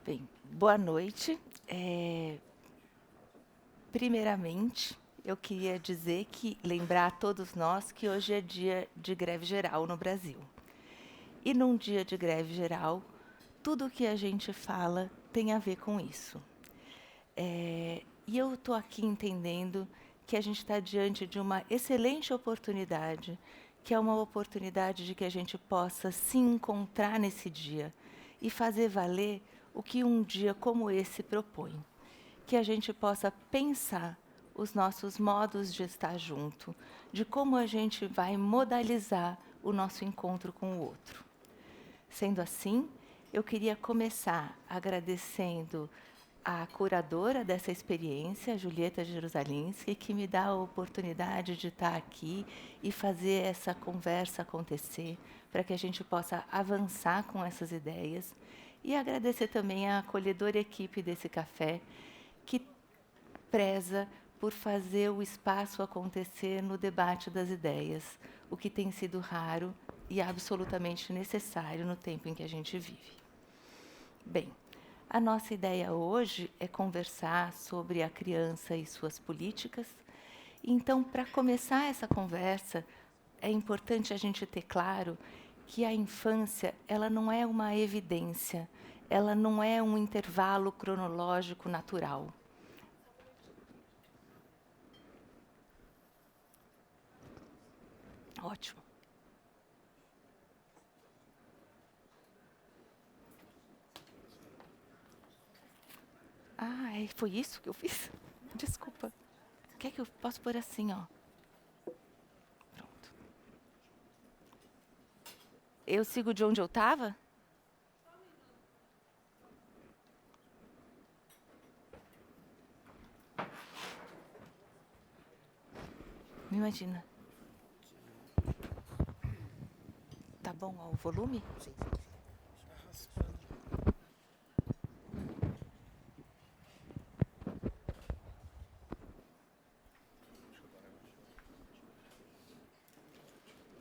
Bem, boa noite. Primeiramente, eu queria lembrar a todos nós que hoje é dia de greve geral no Brasil. E num dia de greve geral, tudo o que a gente fala tem a ver com isso. E eu estou aqui entendendo que a gente está diante de uma excelente oportunidade, que é uma oportunidade de que a gente possa se encontrar nesse dia e fazer valer o que um dia como esse propõe. Que a gente possa pensar os nossos modos de estar junto, de como a gente vai modalizar o nosso encontro com o outro. Sendo assim, eu queria começar agradecendo a curadora dessa experiência, Julieta Jerusalinski, que me dá a oportunidade de estar aqui e fazer essa conversa acontecer, para que a gente possa avançar com essas ideias. E agradecer também a acolhedora equipe desse café, que preza por fazer o espaço acontecer no debate das ideias, o que tem sido raro e absolutamente necessário no tempo em que a gente vive. Bem, a nossa ideia hoje é conversar sobre a criança e suas políticas. Então, para começar essa conversa, é importante a gente ter claro que a infância, ela não é uma evidência, ela não é um intervalo cronológico natural. Ótimo. Ah, foi isso que eu fiz? Desculpa. Quer que eu posso pôr assim, ó? Pronto. Eu sigo de onde eu estava? Me imagina. Tá bom, ó, o volume? Sim, sim, sim. Arrastando.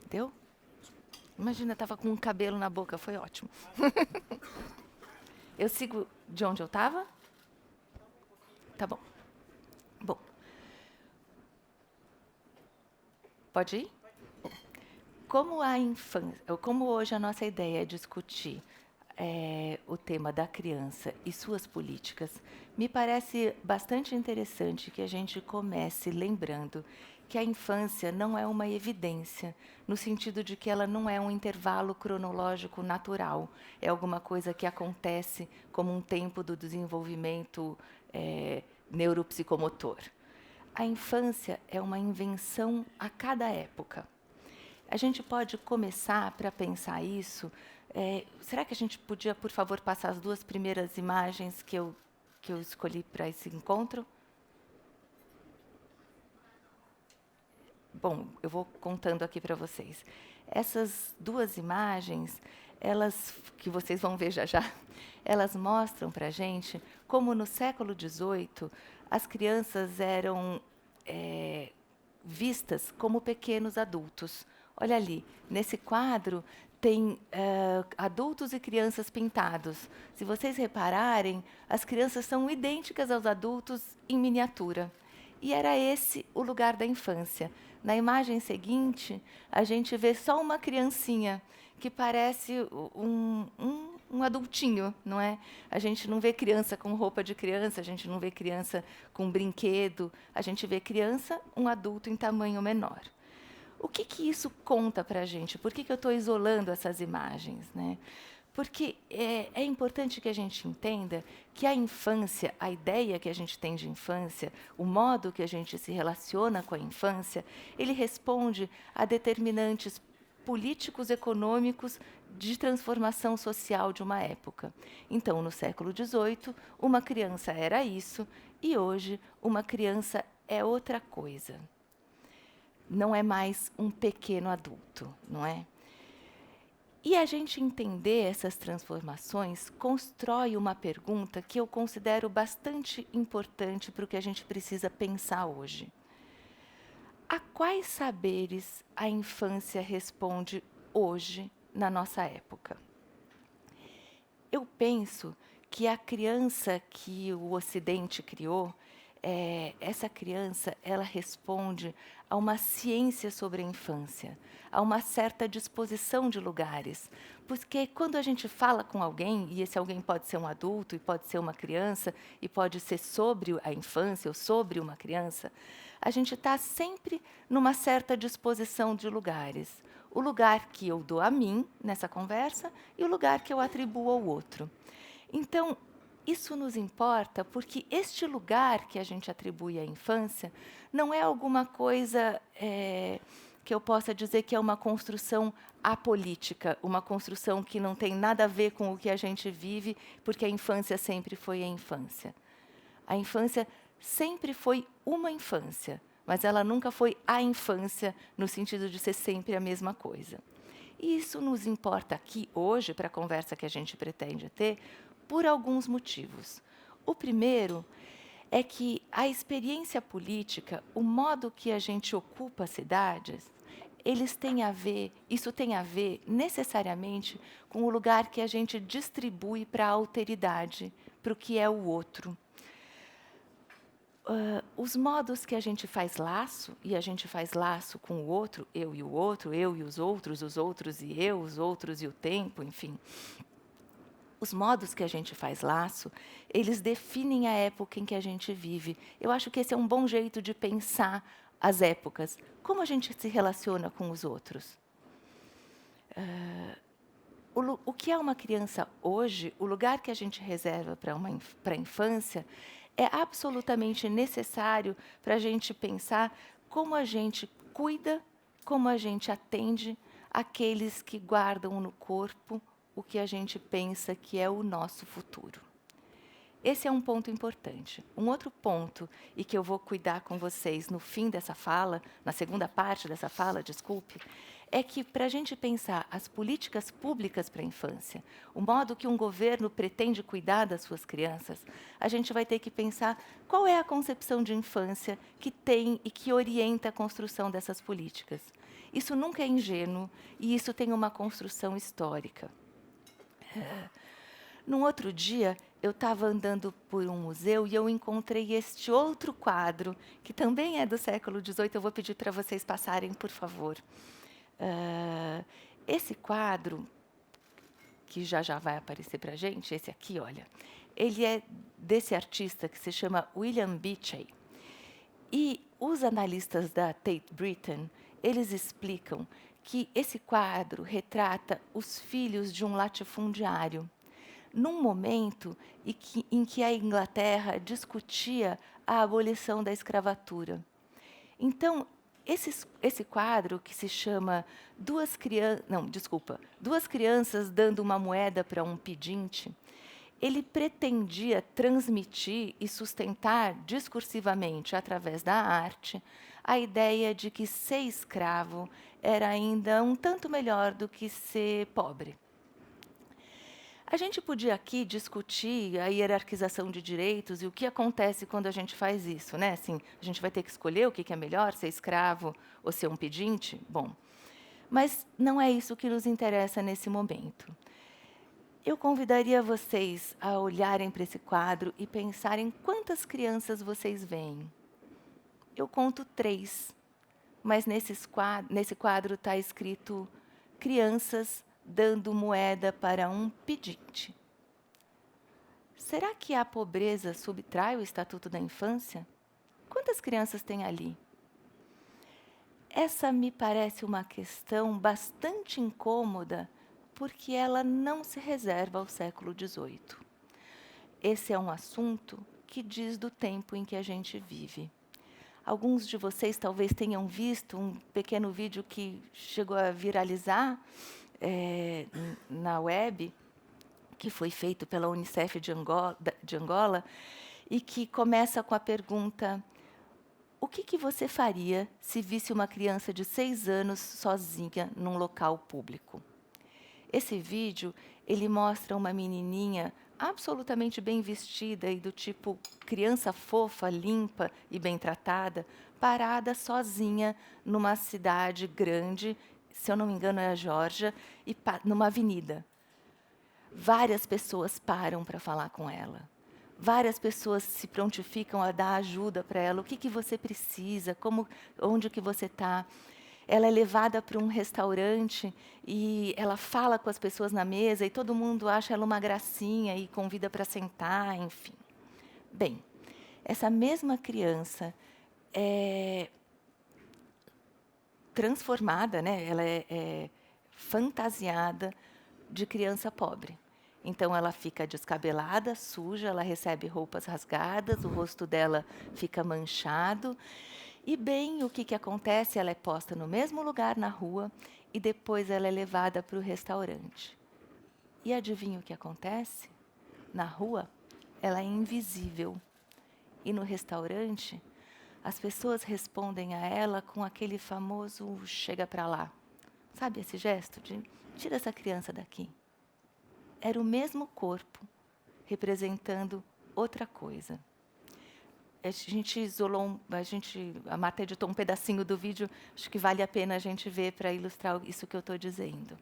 Deu? Imagina, eu estava com um cabelo na boca, foi ótimo. Eu sigo de onde eu estava? Tá bom. Bom, pode ir? Como a infância, como hoje a nossa ideia é discutir o tema da criança e suas políticas, me parece bastante interessante que a gente comece lembrando que a infância não é uma evidência, no sentido de que ela não é um intervalo cronológico natural, é alguma coisa que acontece como um tempo do desenvolvimento neuropsicomotor. A infância é uma invenção a cada época. A gente pode começar para pensar isso. Será que a gente podia, por favor, passar as duas primeiras imagens que eu escolhi para esse encontro? Bom, eu vou contando aqui para vocês. Essas duas imagens, elas que vocês vão ver já já, elas mostram para a gente como no século XVIII as crianças eram vistas como pequenos adultos. Olha ali, nesse quadro tem adultos e crianças pintados. Se vocês repararem, as crianças são idênticas aos adultos em miniatura. E era esse o lugar da infância. Na imagem seguinte, a gente vê só uma criancinha que parece um adultinho, não é? A gente não vê criança com roupa de criança, a gente não vê criança com brinquedo, a gente vê criança, um adulto em tamanho menor. O que isso conta para a gente? Por que eu estou isolando essas imagens, né? Porque é importante que a gente entenda que a infância, a ideia que a gente tem de infância, o modo que a gente se relaciona com a infância, ele responde a determinantes políticos econômicos de transformação social de uma época. Então, no século XVIII, uma criança era isso, e hoje uma criança é outra coisa. Não é mais um pequeno adulto, não é? E a gente entender essas transformações constrói uma pergunta que eu considero bastante importante para o que a gente precisa pensar hoje. A quais saberes a infância responde hoje, na nossa época? Eu penso que a criança que o Ocidente criou, essa criança, ela responde a uma ciência sobre a infância, a uma certa disposição de lugares. Porque quando a gente fala com alguém, e esse alguém pode ser um adulto, e pode ser uma criança, e pode ser sobre a infância ou sobre uma criança, a gente está sempre numa certa disposição de lugares. O lugar que eu dou a mim nessa conversa e o lugar que eu atribuo ao outro. Então, isso nos importa porque este lugar que a gente atribui à infância não é alguma coisa que eu possa dizer que é uma construção apolítica, uma construção que não tem nada a ver com o que a gente vive, porque a infância sempre foi a infância. A infância sempre foi uma infância, mas ela nunca foi a infância no sentido de ser sempre a mesma coisa. E isso nos importa aqui hoje, para a conversa que a gente pretende ter, por alguns motivos. O primeiro é que a experiência política, o modo que a gente ocupa as cidades, isso tem a ver necessariamente com o lugar que a gente distribui para a alteridade, para o que é o outro. Os modos que a gente faz laço, e a gente faz laço com o outro, eu e o outro, eu e os outros e eu, os outros e o tempo, enfim. Os modos que a gente faz laço, eles definem a época em que a gente vive. Eu acho que esse é um bom jeito de pensar as épocas. Como a gente se relaciona com os outros? O que é uma criança hoje, o lugar que a gente reserva para a infância, é absolutamente necessário para a gente pensar como a gente cuida, como a gente atende aqueles que guardam no corpo o que a gente pensa que é o nosso futuro. Esse é um ponto importante. Um outro ponto, e que eu vou cuidar com vocês no fim dessa fala, na segunda parte dessa fala, desculpe, é que para a gente pensar as políticas públicas para a infância, o modo que um governo pretende cuidar das suas crianças, a gente vai ter que pensar qual é a concepção de infância que tem e que orienta a construção dessas políticas. Isso nunca é ingênuo e isso tem uma construção histórica. Num outro dia, eu estava andando por um museu e eu encontrei este outro quadro, que também é do século XVIII. Eu vou pedir para vocês passarem, por favor. Esse quadro, que já vai aparecer para a gente, esse aqui, olha, ele é desse artista que se chama William Beechey. E os analistas da Tate Britain, eles explicam que esse quadro retrata os filhos de um latifundiário, num momento em que a Inglaterra discutia a abolição da escravatura. Então, esse quadro, que se chama Duas Crianças Dando uma Moeda para um Pedinte, ele pretendia transmitir e sustentar discursivamente, através da arte, a ideia de que ser escravo era ainda um tanto melhor do que ser pobre. A gente podia aqui discutir a hierarquização de direitos e o que acontece quando a gente faz isso, né? Assim, a gente vai ter que escolher o que é melhor, ser escravo ou ser um pedinte? Bom, mas não é isso que nos interessa nesse momento. Eu convidaria vocês a olharem para esse quadro e pensarem quantas crianças vocês veem. Eu conto 3, mas nesse quadro está escrito crianças dando moeda para um pedinte. Será que a pobreza subtrai o Estatuto da Infância? Quantas crianças tem ali? Essa me parece uma questão bastante incômoda, porque ela não se reserva ao século XVIII. Esse é um assunto que diz do tempo em que a gente vive. Alguns de vocês talvez tenham visto um pequeno vídeo que chegou a viralizar na web, que foi feito pela Unicef de Angola, e que começa com a pergunta: o que você faria se visse uma criança de 6 anos sozinha num local público? Esse vídeo, ele mostra uma menininha absolutamente bem vestida e do tipo criança fofa, limpa e bem tratada, parada sozinha numa cidade grande, se eu não me engano é a Geórgia, e numa avenida. Várias pessoas param para falar com ela. Várias pessoas se prontificam a dar ajuda para ela. O que você precisa? Onde que você está? Ela é levada para um restaurante e ela fala com as pessoas na mesa e todo mundo acha ela uma gracinha e convida para sentar, enfim. Bem, essa mesma criança é transformada, né? Ela é fantasiada de criança pobre. Então ela fica descabelada, suja, ela recebe roupas rasgadas, o rosto dela fica manchado. E bem, o que acontece? Ela é posta no mesmo lugar na rua e depois ela é levada para o restaurante. E adivinha o que acontece? Na rua, ela é invisível. E no restaurante, as pessoas respondem a ela com aquele famoso chega para lá. Sabe esse gesto de tira essa criança daqui? Era o mesmo corpo, representando outra coisa. A gente isolou, a Marta editou um pedacinho do vídeo, acho que vale a pena a gente ver para ilustrar isso que eu estou dizendo.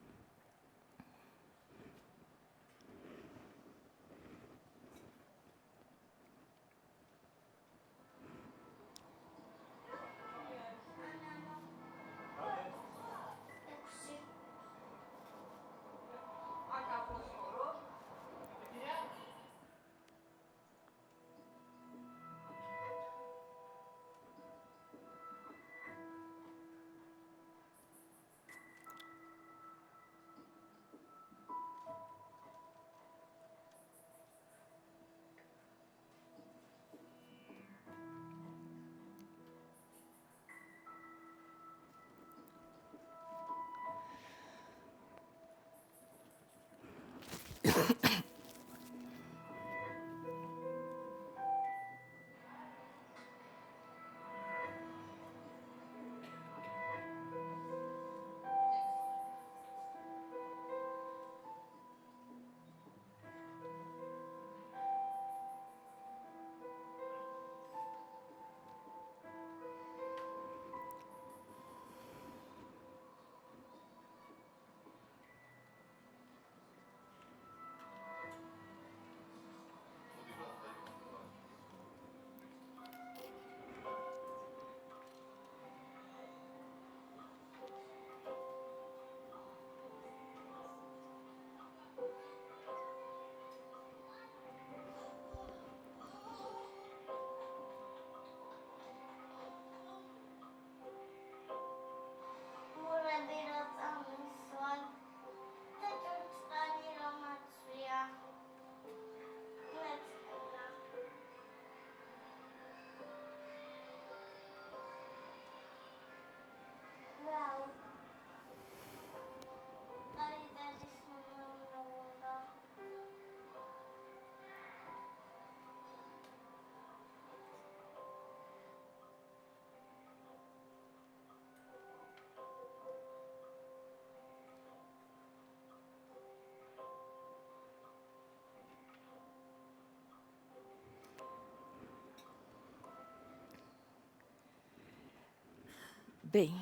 Bem,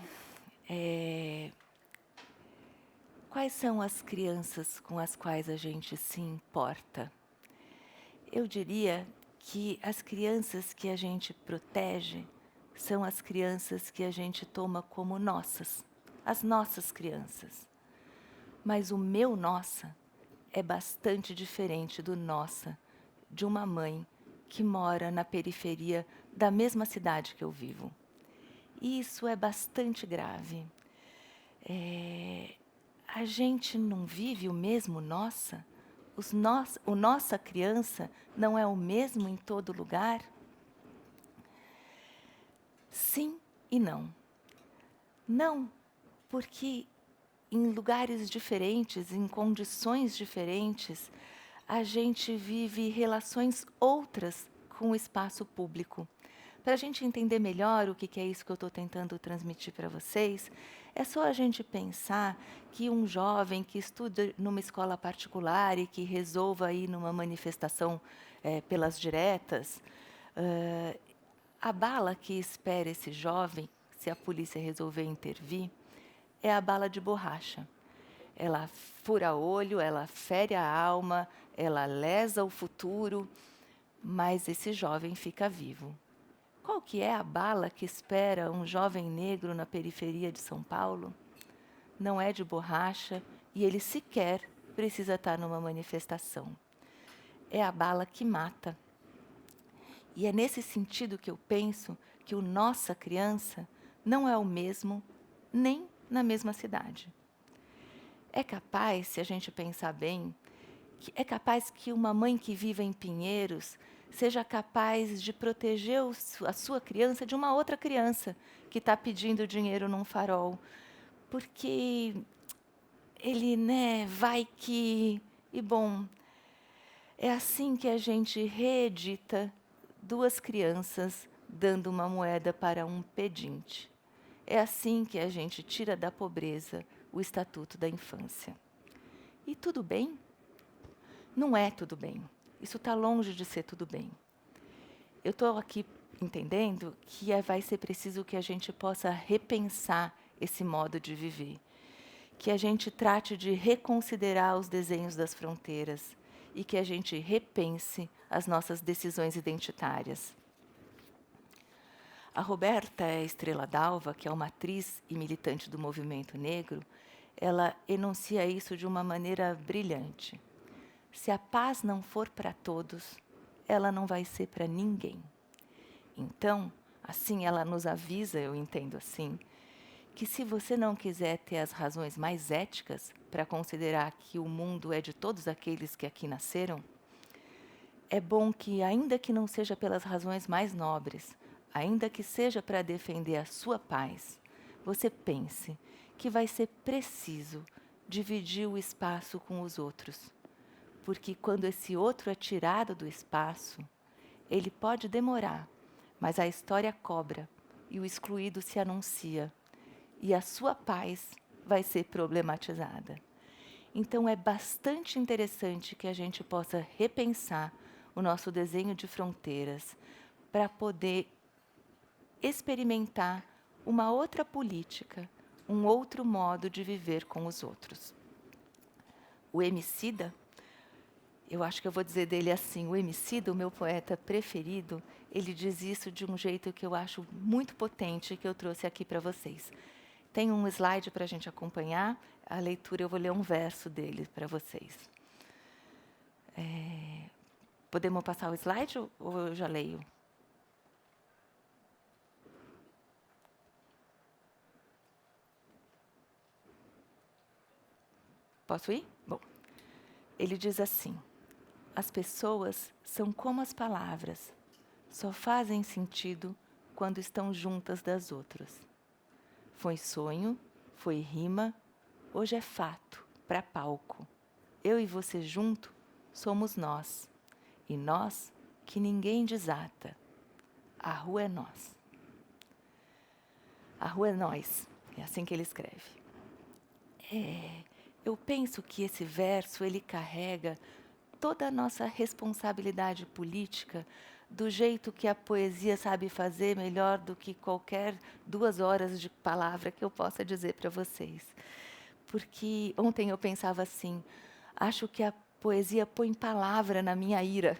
quais são as crianças com as quais a gente se importa? Eu diria que as crianças que a gente protege são as crianças que a gente toma como nossas, as nossas crianças. Mas o meu nossa é bastante diferente do nossa, de uma mãe que mora na periferia da mesma cidade que eu vivo. E isso é bastante grave. A gente não vive o mesmo nossa? O nossa criança não é o mesmo em todo lugar? Sim e não. Não, porque em lugares diferentes, em condições diferentes, a gente vive relações outras com o espaço público. Para a gente entender melhor o que é isso que eu estou tentando transmitir para vocês, é só a gente pensar que um jovem que estuda numa escola particular e que resolva ir numa manifestação pelas diretas, a bala que espera esse jovem, se a polícia resolver intervir, é a bala de borracha. ela fura olho, ela fere a alma, ela lesa o futuro, mas esse jovem fica vivo. Qual que é a bala que espera um jovem negro na periferia de São Paulo? Não é de borracha e ele sequer precisa estar numa manifestação. É a bala que mata. E é nesse sentido que eu penso que o Nossa Criança não é o mesmo, nem na mesma cidade. É capaz, se a gente pensar bem, é capaz que uma mãe que viva em Pinheiros seja capaz de proteger a sua criança de uma outra criança que está pedindo dinheiro num farol. Porque ele, né, vai que... E bom, é assim que a gente reedita duas crianças dando uma moeda para um pedinte. É assim que a gente tira da pobreza o Estatuto da Infância. E tudo bem? Não é tudo bem. Isso está longe de ser tudo bem. Eu estou aqui entendendo que vai ser preciso que a gente possa repensar esse modo de viver. Que a gente trate de reconsiderar os desenhos das fronteiras e que a gente repense as nossas decisões identitárias. A Roberta Estrela Dalva, que é uma atriz e militante do movimento negro, ela enuncia isso de uma maneira brilhante. Se a paz não for para todos, ela não vai ser para ninguém. Então, assim ela nos avisa, eu entendo assim, que se você não quiser ter as razões mais éticas para considerar que o mundo é de todos aqueles que aqui nasceram, é bom que, ainda que não seja pelas razões mais nobres, ainda que seja para defender a sua paz, você pense que vai ser preciso dividir o espaço com os outros. Porque quando esse outro é tirado do espaço, ele pode demorar, mas a história cobra e o excluído se anuncia. E a sua paz vai ser problematizada. Então é bastante interessante que a gente possa repensar o nosso desenho de fronteiras para poder experimentar uma outra política, um outro modo de viver com os outros. O Emicida, eu acho que eu vou dizer dele assim, o Emicida, o meu poeta preferido, ele diz isso de um jeito que eu acho muito potente, que eu trouxe aqui para vocês. Tem um slide para a gente acompanhar. A leitura, eu vou ler um verso dele para vocês. Podemos passar o slide ou eu já leio? Posso ir? Bom, ele diz assim: as pessoas são como as palavras, só fazem sentido quando estão juntas das outras. Foi sonho, foi rima, hoje é fato, para palco. Eu e você junto somos nós, e nós que ninguém desata. A rua é nós. A rua é nós, é assim que ele escreve. Eu penso que esse verso, ele carrega toda a nossa responsabilidade política do jeito que a poesia sabe fazer melhor do que qualquer 2 horas de palavra que eu possa dizer para vocês. Porque ontem eu pensava assim, acho que a poesia põe palavra na minha ira.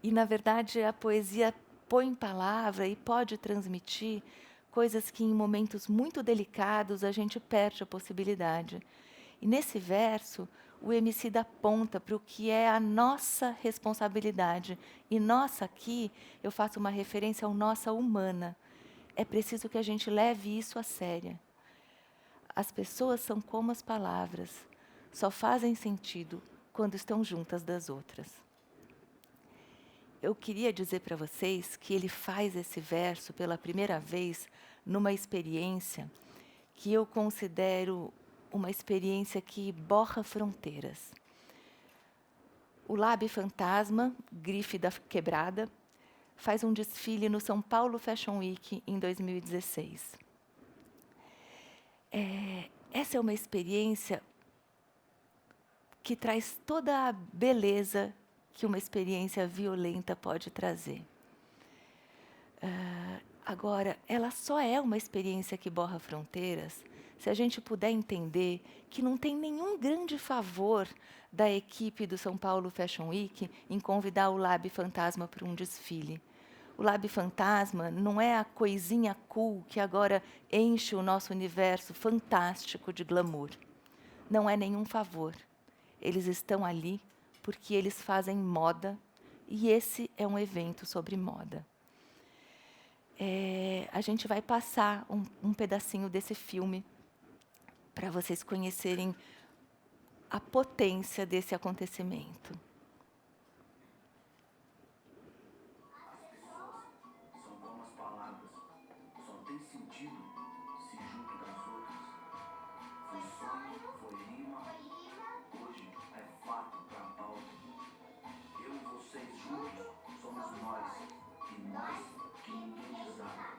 E, na verdade, a poesia põe palavra e pode transmitir coisas que, em momentos muito delicados, a gente perde a possibilidade. E, nesse verso, o Emicida aponta para o que é a nossa responsabilidade. E nossa aqui, eu faço uma referência ao nossa humana. É preciso que a gente leve isso a sério. As pessoas são como as palavras, só fazem sentido quando estão juntas das outras. Eu queria dizer para vocês que ele faz esse verso pela primeira vez numa experiência que eu considero uma experiência que borra fronteiras. O Lab Fantasma, grife da quebrada, faz um desfile no São Paulo Fashion Week em 2016. Essa é uma experiência que traz toda a beleza que uma experiência violenta pode trazer. Agora, ela só é uma experiência que borra fronteiras se a gente puder entender que não tem nenhum grande favor da equipe do São Paulo Fashion Week em convidar o Lab Fantasma para um desfile. O Lab Fantasma não é a coisinha cool que agora enche o nosso universo fantástico de glamour. Não é nenhum favor. Eles estão ali porque eles fazem moda e esse é um evento sobre moda. A gente vai passar um pedacinho desse filme para vocês conhecerem a potência desse acontecimento. São como as palavras, só tem sentido se junto das outras. Foi sonho, foi rima, hoje é fato pra pauta. Eu e vocês juntos somos nós, e nós que ninguém desarma.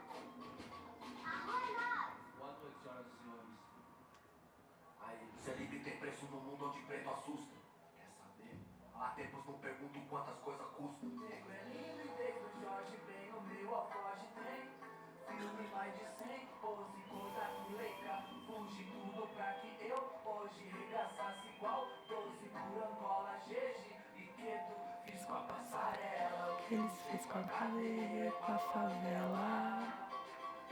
Boa noite, senhoras e senhores. Aí, ser livre tem preço no mundo onde preto assusta. Quer saber? Há tempos não pergunto quantas coisas custam. Nego é lindo e desde o Jorge bem no meu alfoge tem. Filme mais de 100, pose contra a Mileika. Fugi tudo pra que eu hoje regaçasse igual 12 por Angola, Gigi e Quedo. Fiz com a passarela, o que Eles fez com a cadeia, com a favela.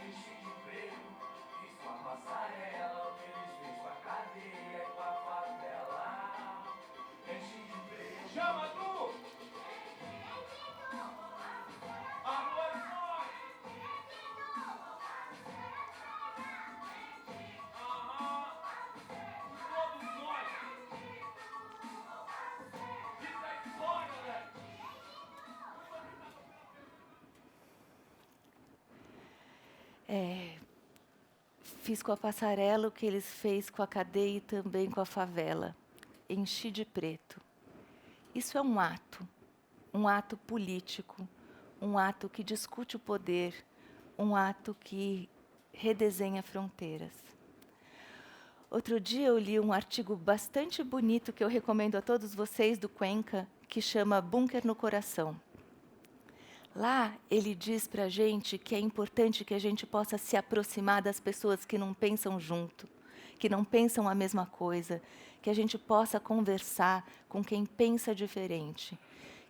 enchi de emprego. Fiz com a passarela, o que eles fez com a cadeia e com a favela. Enchi de emprego. Chama tu! Alô, nós! Todos nós! Isso é história, moleque! Fiz com a passarela o que eles fez com a cadeia e também com a favela. Enchi de preto. Isso é um ato político, um ato que discute o poder, um ato que redesenha fronteiras. Outro dia eu li um artigo bastante bonito que eu recomendo a todos vocês do Cuenca, que chama Bunker no Coração. Lá ele diz para a gente que é importante que a gente possa se aproximar das pessoas que não pensam junto, que não pensam a mesma coisa, que a gente possa conversar com quem pensa diferente,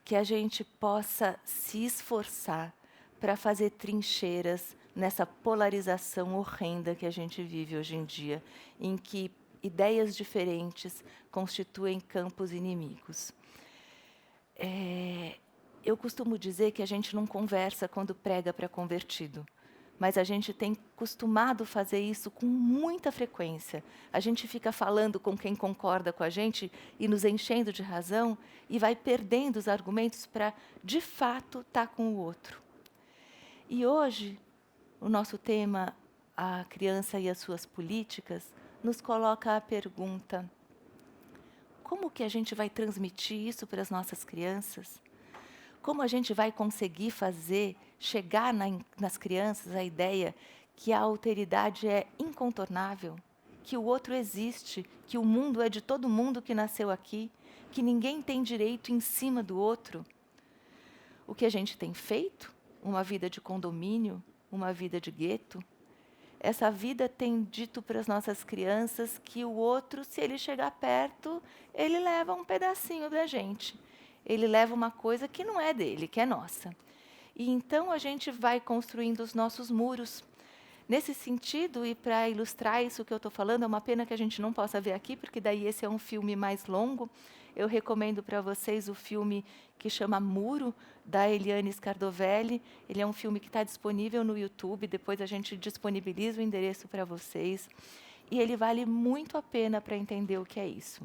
que a gente possa se esforçar para fazer trincheiras nessa polarização horrenda que a gente vive hoje em dia, em que ideias diferentes constituem campos inimigos. Eu costumo dizer que a gente não conversa quando prega para convertido, mas a gente tem costumado fazer isso com muita frequência. A gente fica falando com quem concorda com a gente e nos enchendo de razão e vai perdendo os argumentos para, de fato, estar com o outro. E hoje, o nosso tema, a criança e as suas políticas, nos coloca a pergunta: como que a gente vai transmitir isso para as nossas crianças? Como a gente vai conseguir fazer chegar nas crianças a ideia que a alteridade é incontornável, que o outro existe, que o mundo é de todo mundo que nasceu aqui, que ninguém tem direito em cima do outro? O que a gente tem feito? Uma vida de condomínio, uma vida de gueto? Essa vida tem dito para as nossas crianças que o outro, se ele chegar perto, ele leva um pedacinho da gente. Ele leva uma coisa que não é dele, que é nossa. E então a gente vai construindo os nossos muros. Nesse sentido, e para ilustrar isso que eu estou falando, é uma pena que a gente não possa ver aqui, porque daí esse é um filme mais longo. Eu recomendo para vocês o filme que chama Muro, da Eliane Scardovelli. Ele é um filme que está disponível no YouTube, depois a gente disponibiliza o endereço para vocês. E ele vale muito a pena para entender o que é isso.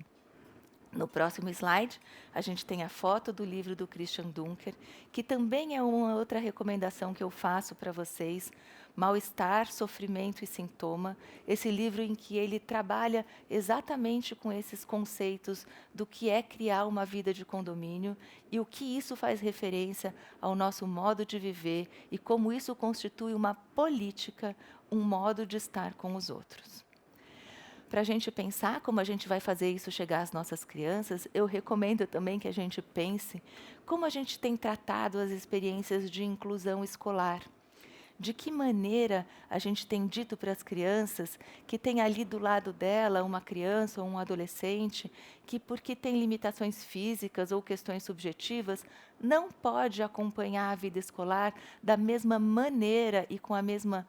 No próximo slide, a gente tem a foto do livro do Christian Dunker, que também é uma outra recomendação que eu faço para vocês, Mal-Estar, Sofrimento e Sintoma, esse livro em que ele trabalha exatamente com esses conceitos do que é criar uma vida de condomínio e o que isso faz referência ao nosso modo de viver e como isso constitui uma política, um modo de estar com os outros. Para a gente pensar como a gente vai fazer isso chegar às nossas crianças, eu recomendo também que a gente pense como a gente tem tratado as experiências de inclusão escolar. De que maneira a gente tem dito para as crianças que tem ali do lado dela uma criança ou um adolescente que, porque tem limitações físicas ou questões subjetivas, não pode acompanhar a vida escolar da mesma maneira e com a mesma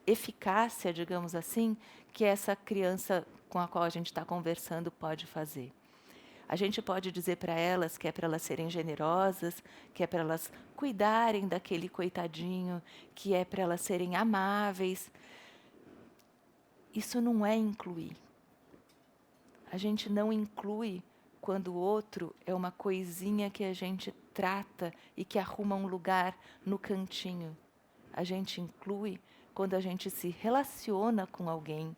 eficácia, digamos assim, que essa criança com a qual a gente está conversando pode fazer. A gente pode dizer para elas que é para elas serem generosas, que é para elas cuidarem daquele coitadinho, que é para elas serem amáveis. Isso não é incluir. A gente não inclui quando o outro é uma coisinha que a gente trata e que arruma um lugar no cantinho. A gente inclui quando a gente se relaciona com alguém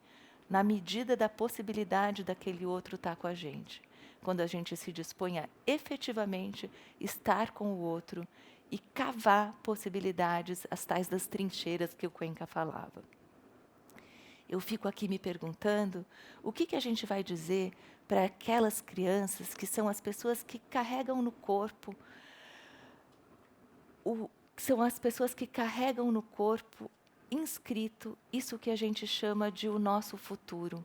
na medida da possibilidade daquele outro estar com a gente. Quando a gente se dispõe a efetivamente estar com o outro e cavar possibilidades, as tais das trincheiras que o Cuenca falava. Eu fico aqui me perguntando o que a gente vai dizer para aquelas crianças que são as pessoas que carregam no corpo, são as pessoas que carregam no corpo inscrito isso que a gente chama de o nosso futuro.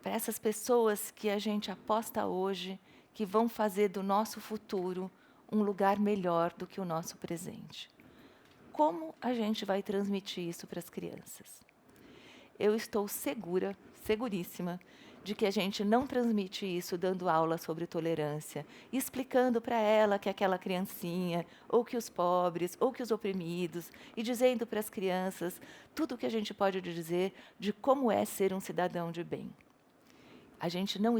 Para essas pessoas que a gente aposta hoje, que vão fazer do nosso futuro um lugar melhor do que o nosso presente. Como a gente vai transmitir isso para as crianças? Eu estou segura, seguríssima, de que a gente não transmite isso dando aula sobre tolerância, explicando para ela que aquela criancinha, ou que os pobres, ou que os oprimidos, e dizendo para as crianças tudo o que a gente pode dizer de como é ser um cidadão de bem. A gente não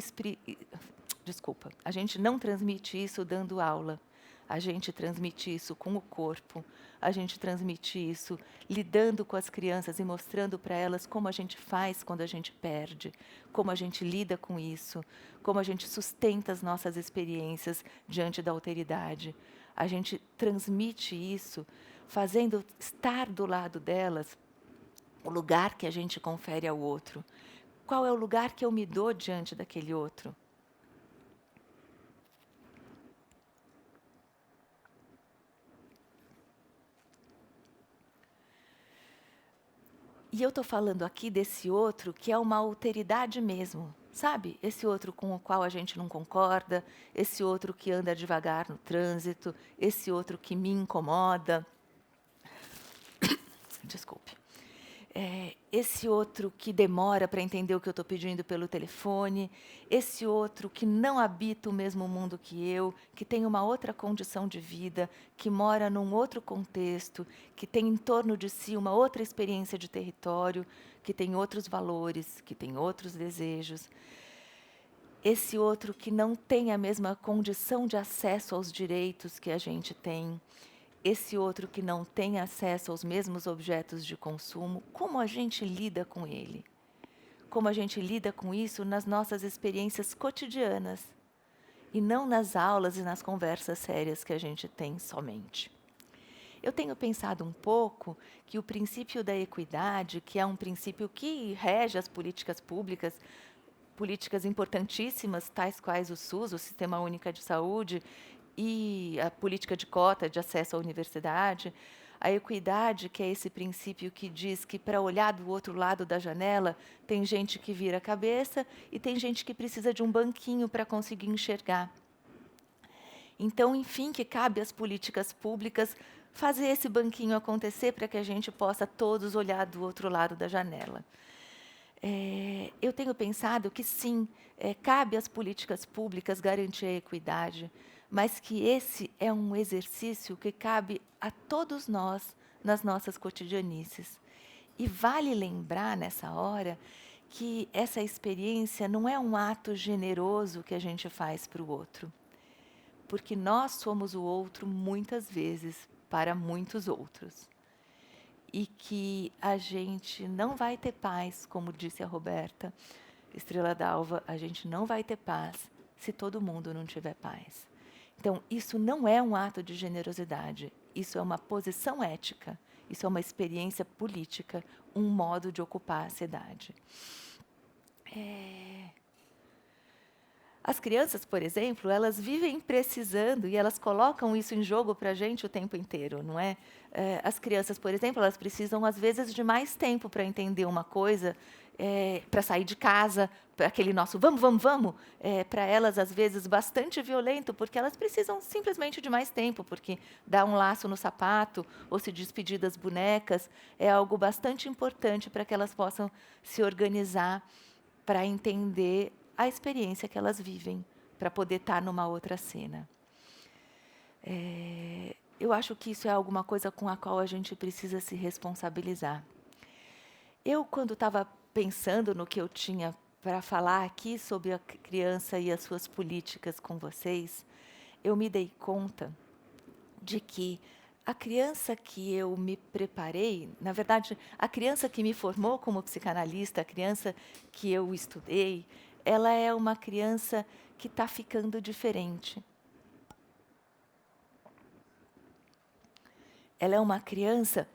transmite isso dando aula. A gente transmite isso com o corpo. A gente transmite isso lidando com as crianças e mostrando para elas como a gente faz quando a gente perde, como a gente lida com isso, como a gente sustenta as nossas experiências diante da alteridade. A gente transmite isso fazendo estar do lado delas o lugar que a gente confere ao outro. Qual é o lugar que eu me dou diante daquele outro? E eu estou falando aqui desse outro que é uma alteridade mesmo, sabe? Esse outro com o qual a gente não concorda, esse outro que anda devagar no trânsito, esse outro que me incomoda. Desculpe. Esse outro que demora para entender o que eu estou pedindo pelo telefone, esse outro que não habita o mesmo mundo que eu, que tem uma outra condição de vida, que mora num outro contexto, que tem em torno de si uma outra experiência de território, que tem outros valores, que tem outros desejos. Esse outro que não tem a mesma condição de acesso aos direitos que a gente tem. Esse outro que não tem acesso aos mesmos objetos de consumo, como a gente lida com ele? Como a gente lida com isso nas nossas experiências cotidianas e não nas aulas e nas conversas sérias que a gente tem somente. Eu tenho pensado um pouco que o princípio da equidade, que é um princípio que rege as políticas públicas, políticas importantíssimas, tais quais o SUS, o Sistema Único de Saúde, e a política de cota de acesso à universidade, a equidade, que é esse princípio que diz que para olhar do outro lado da janela tem gente que vira a cabeça e tem gente que precisa de um banquinho para conseguir enxergar. Então, enfim, que cabe às políticas públicas fazer esse banquinho acontecer para que a gente possa todos olhar do outro lado da janela. Eu tenho pensado que sim, cabe às políticas públicas garantir a equidade, mas que esse é um exercício que cabe a todos nós nas nossas cotidianices. E vale lembrar nessa hora que essa experiência não é um ato generoso que a gente faz para o outro, porque nós somos o outro muitas vezes para muitos outros. E que a gente não vai ter paz, como disse a Roberta Estrela d'Alva, a gente não vai ter paz se todo mundo não tiver paz. Então, isso não é um ato de generosidade, isso é uma posição ética, isso é uma experiência política, um modo de ocupar a cidade. As crianças, por exemplo, elas vivem precisando e elas colocam isso em jogo para a gente o tempo inteiro, não é? As crianças, por exemplo, elas precisam às vezes de mais tempo para entender uma coisa, para sair de casa, para aquele nosso vamos, vamos, vamos, para elas às vezes bastante violento, porque elas precisam simplesmente de mais tempo, porque dar um laço no sapato ou se despedir das bonecas é algo bastante importante para que elas possam se organizar para entender a experiência que elas vivem, para poder estar numa outra cena. Eu acho que isso é alguma coisa com a qual a gente precisa se responsabilizar. Eu, quando estava pensando no que eu tinha para falar aqui sobre a criança e as suas políticas com vocês, eu me dei conta de que a criança que eu me preparei, na verdade, a criança que me formou como psicanalista, a criança que eu estudei, ela é uma criança que está ficando diferente. Ela é uma criança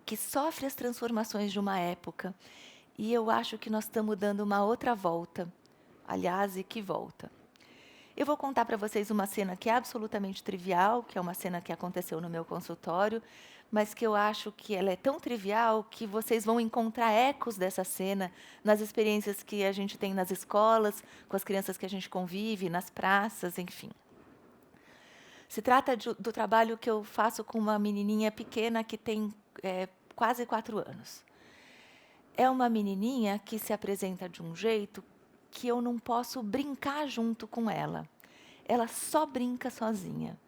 que sofre as transformações de uma época. E eu acho que nós estamos dando uma outra volta. Aliás, e que volta. Eu vou contar para vocês uma cena que é absolutamente trivial, que é uma cena que aconteceu no meu consultório, mas que eu acho que ela é tão trivial que vocês vão encontrar ecos dessa cena nas experiências que a gente tem nas escolas, com as crianças que a gente convive, nas praças, enfim. Se trata do trabalho que eu faço com uma menininha pequena que tem quase 4 anos. É uma menininha que se apresenta de um jeito que eu não posso brincar junto com ela. Ela só brinca sozinha.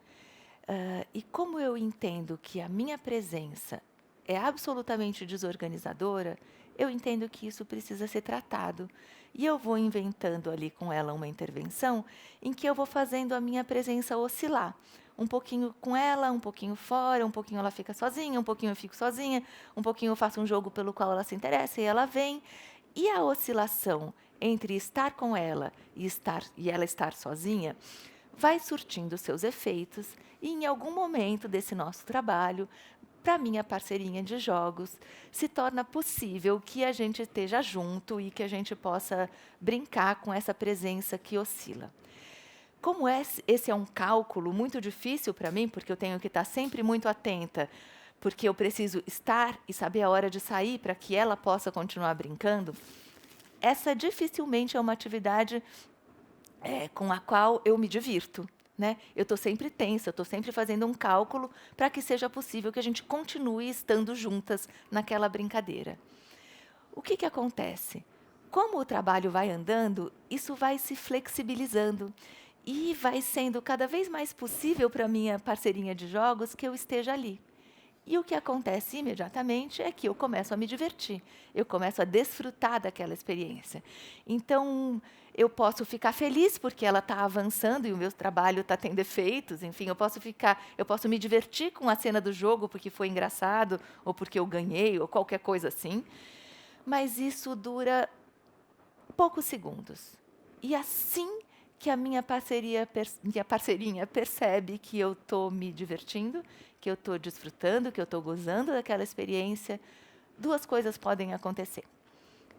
E como eu entendo que a minha presença é absolutamente desorganizadora, eu entendo que isso precisa ser tratado. E eu vou inventando ali com ela uma intervenção em que eu vou fazendo a minha presença oscilar. Um pouquinho com ela, um pouquinho fora, um pouquinho ela fica sozinha, um pouquinho eu fico sozinha, um pouquinho eu faço um jogo pelo qual ela se interessa e ela vem. E a oscilação entre estar com ela e ela estar sozinha vai surtindo seus efeitos e em algum momento desse nosso trabalho, para minha parceirinha de jogos, se torna possível que a gente esteja junto e que a gente possa brincar com essa presença que oscila. Como esse é um cálculo muito difícil para mim, porque eu tenho que estar sempre muito atenta, porque eu preciso estar e saber a hora de sair para que ela possa continuar brincando, essa dificilmente é uma atividade com a qual eu me divirto. Né? Eu estou sempre tensa, eu estou sempre fazendo um cálculo para que seja possível que a gente continue estando juntas naquela brincadeira. O que acontece? Como o trabalho vai andando, isso vai se flexibilizando e vai sendo cada vez mais possível para a minha parceirinha de jogos que eu esteja ali. E o que acontece imediatamente é que eu começo a me divertir, eu começo a desfrutar daquela experiência. Então, eu posso ficar feliz porque ela está avançando e o meu trabalho está tendo efeitos, enfim, eu posso me divertir com a cena do jogo porque foi engraçado, ou porque eu ganhei, ou qualquer coisa assim. Mas isso dura poucos segundos. E assim que a minha parceirinha percebe que eu estou me divertindo, que eu estou desfrutando, que eu estou gozando daquela experiência, 2 coisas podem acontecer.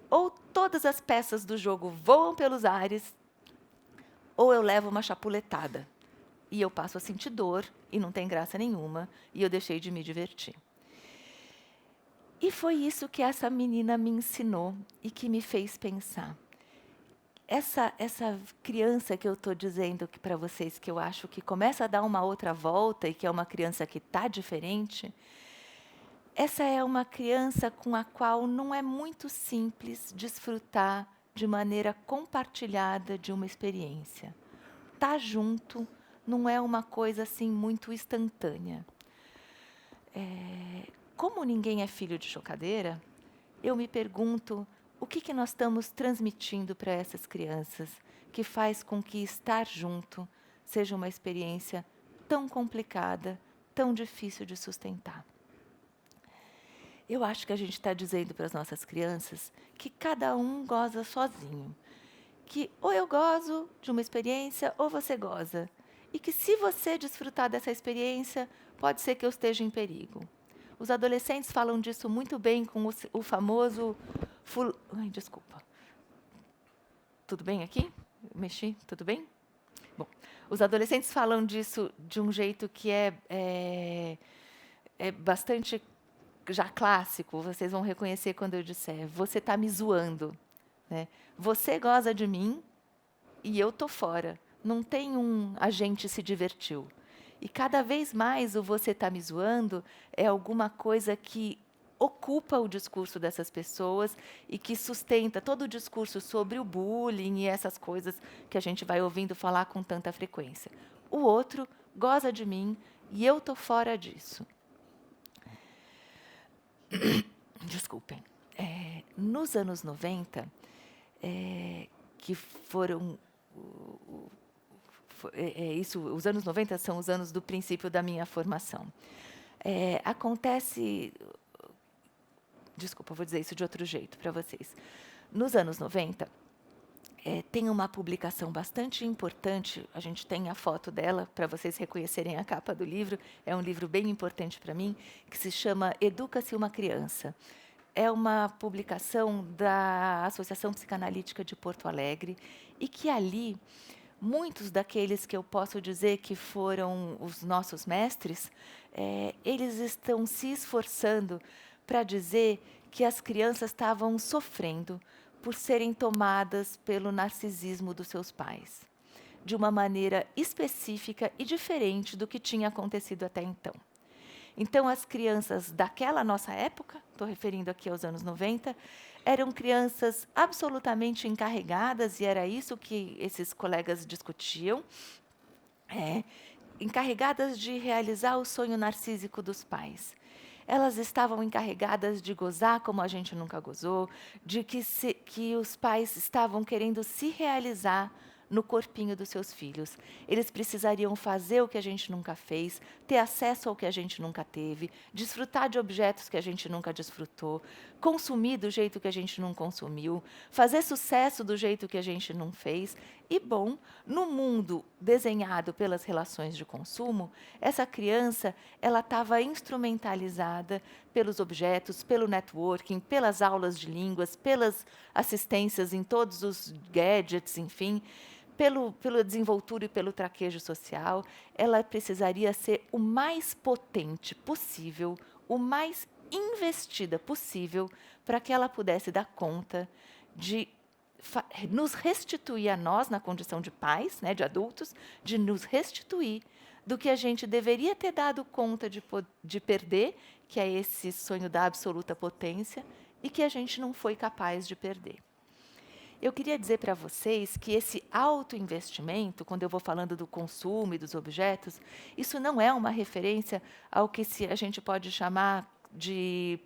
Ou todas as peças do jogo voam pelos ares, ou eu levo uma chapuletada. E eu passo a sentir dor, e não tem graça nenhuma, e eu deixei de me divertir. E foi isso que essa menina me ensinou e que me fez pensar. Essa criança que eu estou dizendo para vocês, que eu acho que começa a dar uma outra volta e que é uma criança que está diferente, essa é uma criança com a qual não é muito simples desfrutar de maneira compartilhada de uma experiência. Tá junto não é uma coisa assim muito instantânea. Como ninguém é filho de chocadeira, eu me pergunto o que nós estamos transmitindo para essas crianças que faz com que estar junto seja uma experiência tão complicada, tão difícil de sustentar. Eu acho que a gente está dizendo para as nossas crianças que cada um goza sozinho. Que ou eu gozo de uma experiência ou você goza. E que se você desfrutar dessa experiência, pode ser que eu esteja em perigo. Os adolescentes falam disso muito bem com o famoso... Ai, desculpa. Tudo bem aqui? Mexi? Tudo bem? Bom, os adolescentes falam disso de um jeito que é bastante já clássico. Vocês vão reconhecer quando eu disser: você está me zoando, né? Você goza de mim e eu tô fora. Não tem a gente se divertiu. E cada vez mais o você está me zoando é alguma coisa que ocupa o discurso dessas pessoas e que sustenta todo o discurso sobre o bullying e essas coisas que a gente vai ouvindo falar com tanta frequência. O outro goza de mim e eu tô fora disso. Desculpem. Nos anos 90, que foram os anos 90 são os anos do princípio da minha formação. Acontece... Desculpa, vou dizer isso de outro jeito para vocês. Nos anos 90, tem uma publicação bastante importante, a gente tem a foto dela para vocês reconhecerem a capa do livro, é um livro bem importante para mim, que se chama Educa-se uma Criança. É uma publicação da Associação Psicanalítica de Porto Alegre e que ali muitos daqueles que eu posso dizer que foram os nossos mestres, eles estão se esforçando para dizer que as crianças estavam sofrendo por serem tomadas pelo narcisismo dos seus pais, de uma maneira específica e diferente do que tinha acontecido até então. Então, as crianças daquela nossa época, estou referindo aqui aos anos 90, eram crianças absolutamente encarregadas, e era isso que esses colegas discutiam, encarregadas de realizar o sonho narcísico dos pais. Elas estavam encarregadas de gozar como a gente nunca gozou, de que os pais estavam querendo se realizar no corpinho dos seus filhos. Eles precisariam fazer o que a gente nunca fez, ter acesso ao que a gente nunca teve, desfrutar de objetos que a gente nunca desfrutou, consumir do jeito que a gente não consumiu, fazer sucesso do jeito que a gente não fez. E, bom, no mundo desenhado pelas relações de consumo, essa criança ela estava instrumentalizada pelos objetos, pelo networking, pelas aulas de línguas, pelas assistências em todos os gadgets, enfim, pela desenvoltura e pelo traquejo social. Ela precisaria ser o mais potente possível, o mais investida possível, para que ela pudesse dar conta de nos restituir a nós, na condição de pais, né, de adultos, de nos restituir do que a gente deveria ter dado conta de perder, que é esse sonho da absoluta potência, e que a gente não foi capaz de perder. Eu queria dizer para vocês que esse autoinvestimento, quando eu vou falando do consumo e dos objetos, isso não é uma referência ao que a gente pode chamar de...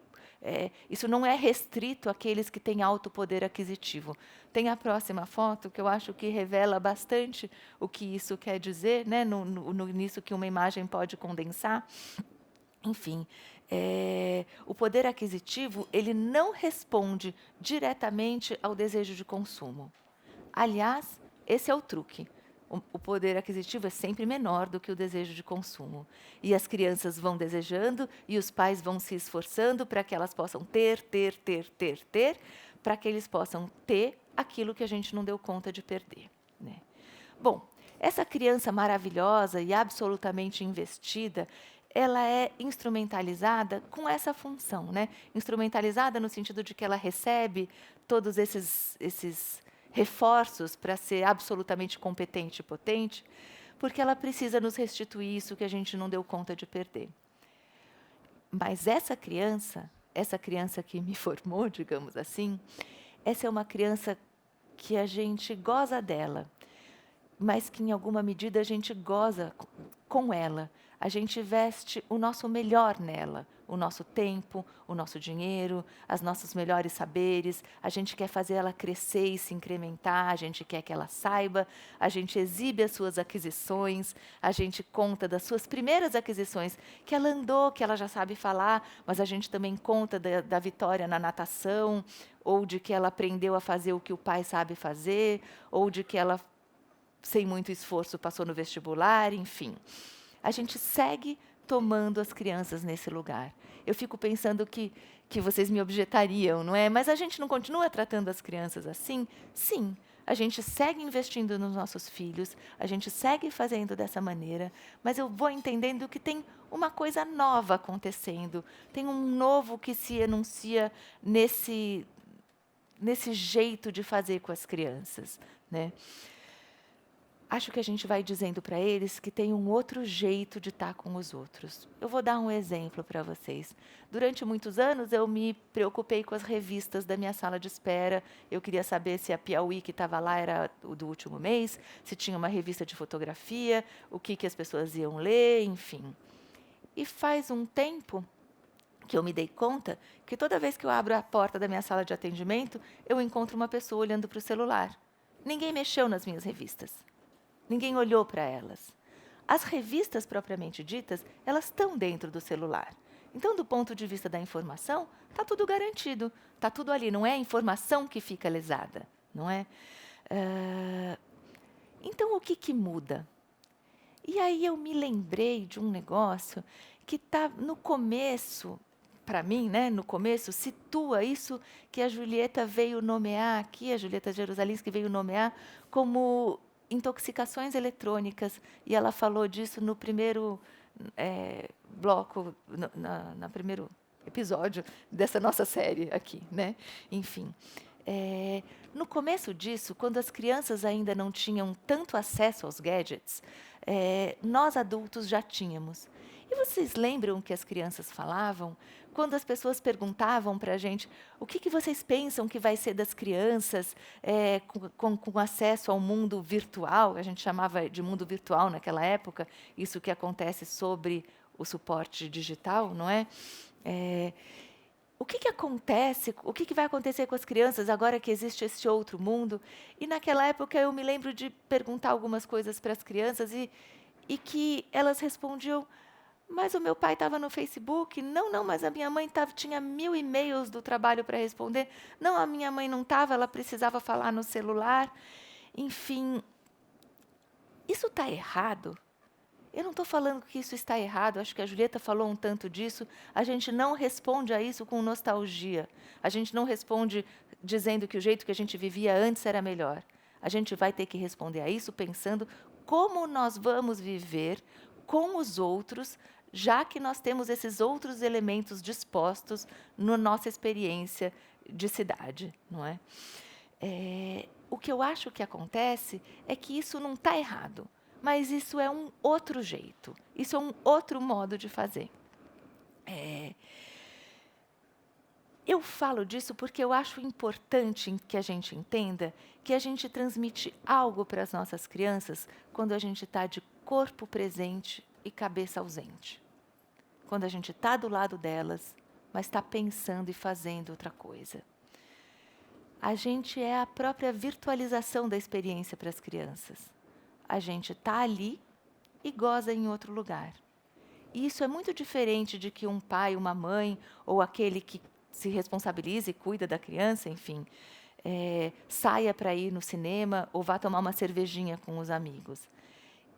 isso não é restrito àqueles que têm alto poder aquisitivo. Tem a próxima foto, que eu acho que revela bastante o que isso quer dizer, né, nisso que uma imagem pode condensar. Enfim, o poder aquisitivo ele não responde diretamente ao desejo de consumo. Aliás, esse é o truque. O poder aquisitivo é sempre menor do que o desejo de consumo. E as crianças vão desejando e os pais vão se esforçando para que elas possam ter, para que eles possam ter aquilo que a gente não deu conta de perder, né? Bom, essa criança maravilhosa e absolutamente investida, ela é instrumentalizada com essa função, né? Instrumentalizada no sentido de que ela recebe todos esses reforços para ser absolutamente competente e potente, porque ela precisa nos restituir isso que a gente não deu conta de perder. Mas essa criança que me formou, digamos assim, essa é uma criança que a gente goza dela, mas que em alguma medida a gente goza com ela. A gente investe o nosso melhor nela, o nosso tempo, o nosso dinheiro, os nossos melhores saberes. A gente quer fazer ela crescer e se incrementar, a gente quer que ela saiba, a gente exibe as suas aquisições, a gente conta das suas primeiras aquisições, que ela andou, que ela já sabe falar, mas a gente também conta da vitória na natação, ou de que ela aprendeu a fazer o que o pai sabe fazer, ou de que ela, sem muito esforço, passou no vestibular, enfim. A gente segue tomando as crianças nesse lugar. Eu fico pensando que vocês me objetariam, não é? Mas a gente não continua tratando as crianças assim? Sim, a gente segue investindo nos nossos filhos, a gente segue fazendo dessa maneira, mas eu vou entendendo que tem uma coisa nova acontecendo, tem um novo que se anuncia nesse jeito de fazer com as crianças, né? Acho que a gente vai dizendo para eles que tem um outro jeito de estar com os outros. Eu vou dar um exemplo para vocês. Durante muitos anos, eu me preocupei com as revistas da minha sala de espera. Eu queria saber se a Piauí que estava lá era o do último mês, se tinha uma revista de fotografia, o que as pessoas iam ler, enfim. E faz um tempo que eu me dei conta que toda vez que eu abro a porta da minha sala de atendimento, eu encontro uma pessoa olhando para o celular. Ninguém mexeu nas minhas revistas. Ninguém olhou para elas. As revistas propriamente ditas, elas estão dentro do celular. Então, do ponto de vista da informação, está tudo garantido. Está tudo ali, não é a informação que fica lesada, não é? Então, o que muda? E aí eu me lembrei de um negócio que está no começo, para mim, né, no começo, situa isso que a Julieta veio nomear aqui, a Julieta Jerusalinski veio nomear como intoxicações eletrônicas, e ela falou disso no primeiro bloco, no primeiro episódio dessa nossa série aqui, né? Enfim, no começo disso, quando as crianças ainda não tinham tanto acesso aos gadgets, nós adultos já tínhamos. E vocês lembram que as crianças falavam? Quando as pessoas perguntavam para a gente o que vocês pensam que vai ser das crianças com acesso ao mundo virtual, a gente chamava de mundo virtual naquela época, isso que acontece sobre o suporte digital, não é? O que acontece, o que vai acontecer com as crianças agora que existe esse outro mundo? E naquela época eu me lembro de perguntar algumas coisas para as crianças e que elas respondiam: mas o meu pai estava no Facebook. Não, mas a minha mãe tinha 1000 e-mails do trabalho para responder. Não, a minha mãe não estava, ela precisava falar no celular. Enfim, isso está errado? Eu não estou falando que isso está errado, acho que a Julieta falou um tanto disso. A gente não responde a isso com nostalgia. A gente não responde dizendo que o jeito que a gente vivia antes era melhor. A gente vai ter que responder a isso pensando como nós vamos viver com os outros, já que nós temos esses outros elementos dispostos na nossa experiência de cidade, não é? O que eu acho que acontece é que isso não está errado, mas isso é um outro jeito, isso é um outro modo de fazer. Eu falo disso porque eu acho importante que a gente entenda que a gente transmite algo para as nossas crianças quando a gente está de corpo presente e cabeça ausente. Quando a gente está do lado delas, mas está pensando e fazendo outra coisa. A gente é a própria virtualização da experiência para as crianças. A gente está ali e goza em outro lugar. E isso é muito diferente de que um pai, uma mãe, ou aquele que se responsabiliza e cuida da criança, enfim, saia para ir no cinema ou vá tomar uma cervejinha com os amigos.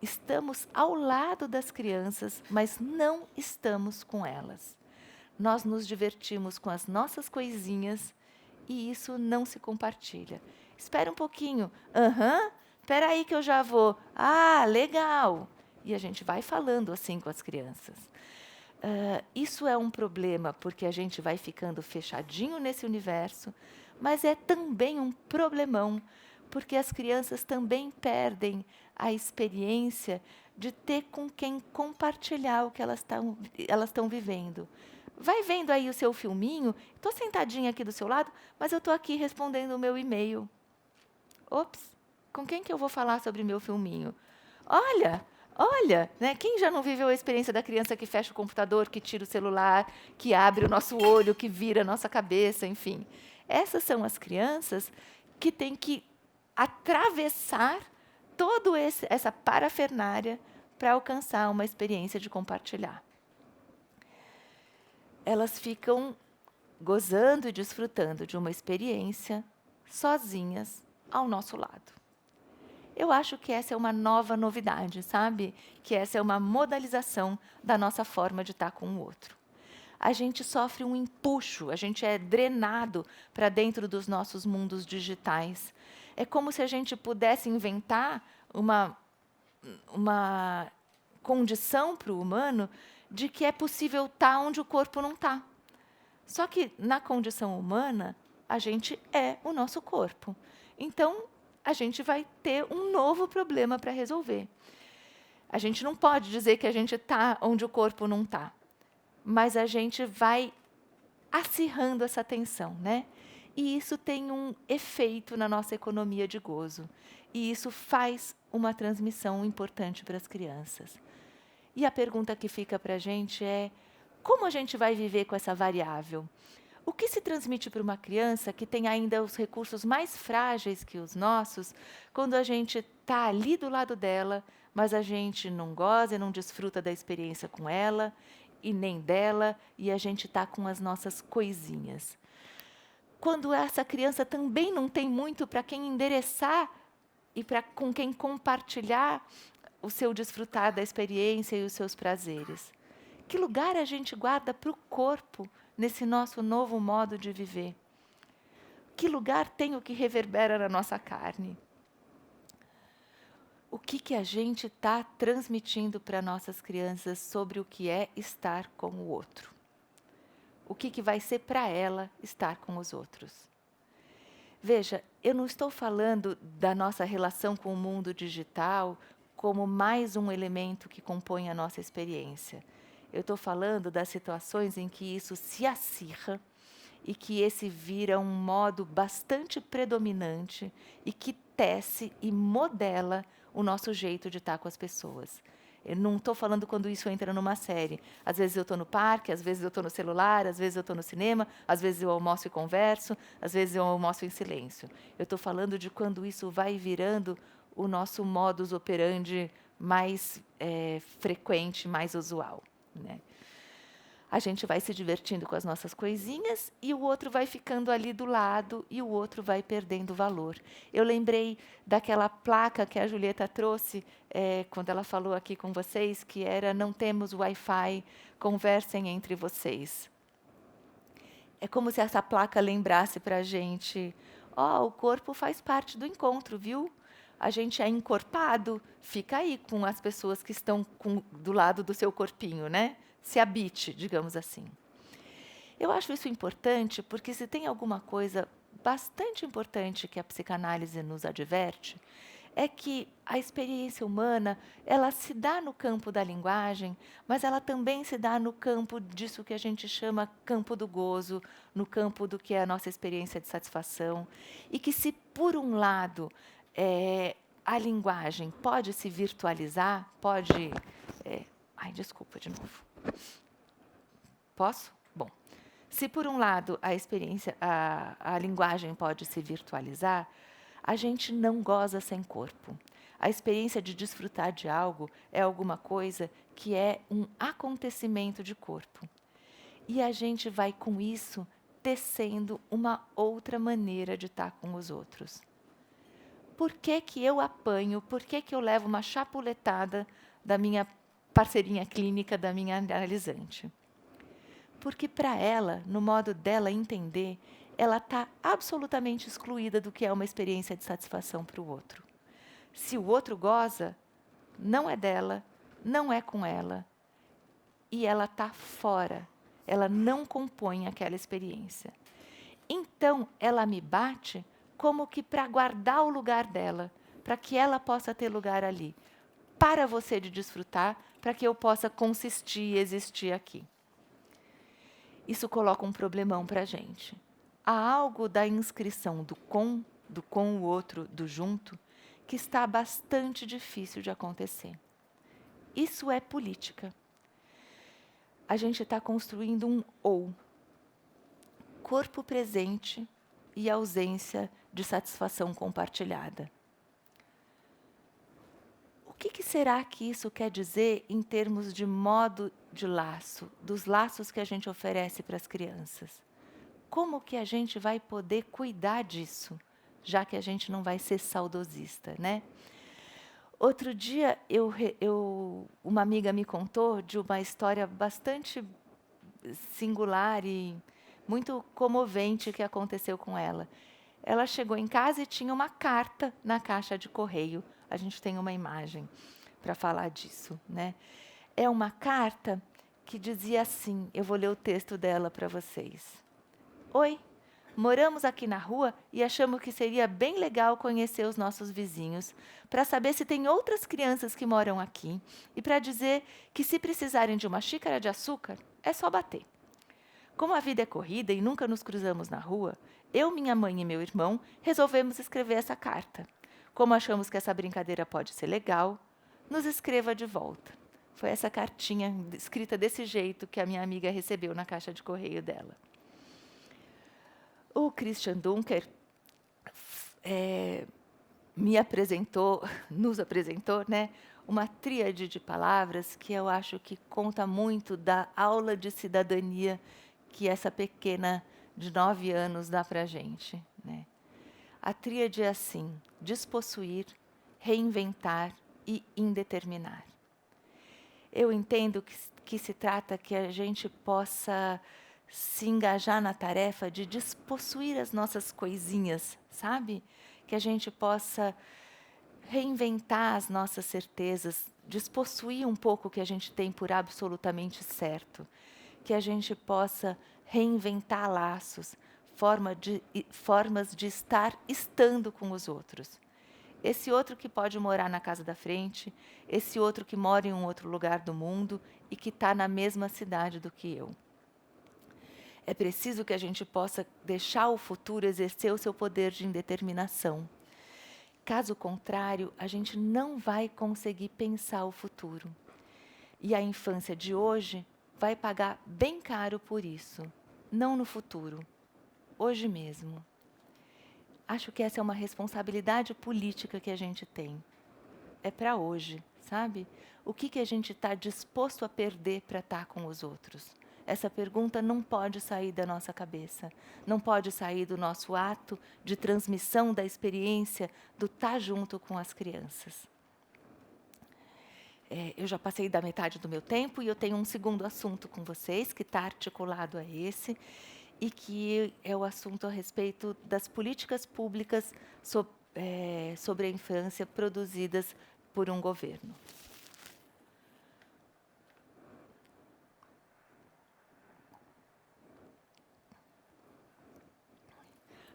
Estamos ao lado das crianças, mas não estamos com elas. Nós nos divertimos com as nossas coisinhas e isso não se compartilha. Espera um pouquinho. Espera aí que eu já vou. Ah, legal. E a gente vai falando assim com as crianças. Isso é um problema porque a gente vai ficando fechadinho nesse universo, mas é também um problemão porque as crianças também perdem a experiência de ter com quem compartilhar o que elas estão vivendo. Vai vendo aí o seu filminho, estou sentadinha aqui do seu lado, mas eu estou aqui respondendo o meu e-mail. Ops, com quem que eu vou falar sobre meu filminho? Olha, né? Quem já não viveu a experiência da criança que fecha o computador, que tira o celular, que abre o nosso olho, que vira a nossa cabeça, enfim. Essas são as crianças que têm que atravessar toda essa parafernália para alcançar uma experiência de compartilhar. Elas ficam gozando e desfrutando de uma experiência sozinhas ao nosso lado. Eu acho que essa é uma nova novidade, sabe? Que essa é uma modalização da nossa forma de estar com o outro. A gente sofre um empuxo, a gente é drenado para dentro dos nossos mundos digitais. É como se a gente pudesse inventar uma condição para o humano de que é possível estar onde o corpo não está. Só que, na condição humana, a gente é o nosso corpo. Então, a gente vai ter um novo problema para resolver. A gente não pode dizer que a gente está onde o corpo não está, mas a gente vai acirrando essa tensão, né? E isso tem um efeito na nossa economia de gozo. E isso faz uma transmissão importante para as crianças. E a pergunta que fica para a gente é: como a gente vai viver com essa variável? O que se transmite para uma criança que tem ainda os recursos mais frágeis que os nossos, quando a gente está ali do lado dela, mas a gente não goza e não desfruta da experiência com ela, e nem dela, e a gente está com as nossas coisinhas? Quando essa criança também não tem muito para quem endereçar e com quem compartilhar o seu desfrutar da experiência e os seus prazeres. Que lugar a gente guarda para o corpo nesse nosso novo modo de viver? Que lugar tem o que reverbera na nossa carne? O que a gente está transmitindo para nossas crianças sobre o que é estar com o outro? O que vai ser para ela estar com os outros? Veja, eu não estou falando da nossa relação com o mundo digital como mais um elemento que compõe a nossa experiência. Eu estou falando das situações em que isso se acirra e que esse vira um modo bastante predominante e que tece e modela o nosso jeito de estar com as pessoas. Eu não estou falando quando isso entra numa série. Às vezes eu estou no parque, às vezes eu estou no celular, às vezes eu estou no cinema, às vezes eu almoço e converso, às vezes eu almoço em silêncio. Eu estou falando de quando isso vai virando o nosso modus operandi mais frequente, mais usual, né? A gente vai se divertindo com as nossas coisinhas e o outro vai ficando ali do lado e o outro vai perdendo valor. Eu lembrei daquela placa que a Julieta trouxe quando ela falou aqui com vocês, que era: não temos Wi-Fi, conversem entre vocês. É como se essa placa lembrasse para a gente: o corpo faz parte do encontro, viu? A gente é encorpado, fica aí com as pessoas que estão do lado do seu corpinho, né? Se habite, digamos assim. Eu acho isso importante porque, se tem alguma coisa bastante importante que a psicanálise nos adverte, é que a experiência humana, ela se dá no campo da linguagem, mas ela também se dá no campo disso que a gente chama campo do gozo, no campo do que é a nossa experiência de satisfação. E que, se por um lado a linguagem pode se virtualizar, pode... desculpa de novo. Posso? Bom, se por um lado a linguagem pode se virtualizar, a gente não goza sem corpo. A experiência de desfrutar de algo é alguma coisa que é um acontecimento de corpo. E a gente vai, com isso, tecendo uma outra maneira de estar com os outros. Por que eu apanho? Por que eu levo uma chapuletada da minha parceirinha clínica, da minha analisante? Porque, para ela, no modo dela entender, ela está absolutamente excluída do que é uma experiência de satisfação para o outro. Se o outro goza, não é dela, não é com ela, e ela está fora. Ela não compõe aquela experiência. Então, ela me bate como que para guardar o lugar dela, para que ela possa ter lugar ali, para você de desfrutar, para que eu possa consistir e existir aqui. Isso coloca um problemão para a gente. Há algo da inscrição do com o outro, do junto, que está bastante difícil de acontecer. Isso é política. A gente está construindo um ou. Corpo presente e ausência de satisfação compartilhada. O que será que isso quer dizer em termos de modo de laço, dos laços que a gente oferece para as crianças? Como que a gente vai poder cuidar disso, já que a gente não vai ser saudosista, né? Outro dia, uma amiga me contou de uma história bastante singular e muito comovente que aconteceu com ela. ela chegou em casa e tinha uma carta na caixa de correio. A gente tem uma imagem para falar disso, né? É uma carta que dizia assim, eu vou ler o texto dela para vocês. Oi, moramos aqui na rua e achamos que seria bem legal conhecer os nossos vizinhos, para saber se tem outras crianças que moram aqui e para dizer que se precisarem de uma xícara de açúcar, é só bater. Como a vida é corrida e nunca nos cruzamos na rua, eu, minha mãe e meu irmão resolvemos escrever essa carta. Como achamos que essa brincadeira pode ser legal, nos escreva de volta. Foi essa cartinha escrita desse jeito que a minha amiga recebeu na caixa de correio dela. O Christian Dunker nos apresentou, né, uma tríade de palavras que eu acho que conta muito da aula de cidadania que essa pequena de 9 anos dá para a gente, né? A tríade é assim: despossuir, reinventar e indeterminar. Eu entendo que se trata que a gente possa se engajar na tarefa de despossuir as nossas coisinhas, sabe? Que a gente possa reinventar as nossas certezas, despossuir um pouco o que a gente tem por absolutamente certo, que a gente possa reinventar laços, formas de estar estando com os outros. Esse outro que pode morar na casa da frente, esse outro que mora em um outro lugar do mundo e que está na mesma cidade do que eu. É preciso que a gente possa deixar o futuro exercer o seu poder de indeterminação. Caso contrário, a gente não vai conseguir pensar o futuro. E a infância de hoje vai pagar bem caro por isso. Não no futuro, hoje mesmo. Acho que essa é uma responsabilidade política que a gente tem. É para hoje, sabe? O que a gente está disposto a perder para estar com os outros? Essa pergunta não pode sair da nossa cabeça, não pode sair do nosso ato de transmissão da experiência do estar junto com as crianças. Eu já passei da metade do meu tempo e eu tenho um segundo assunto com vocês, que está articulado a esse, e que é o assunto a respeito das políticas públicas sobre a infância produzidas por um governo.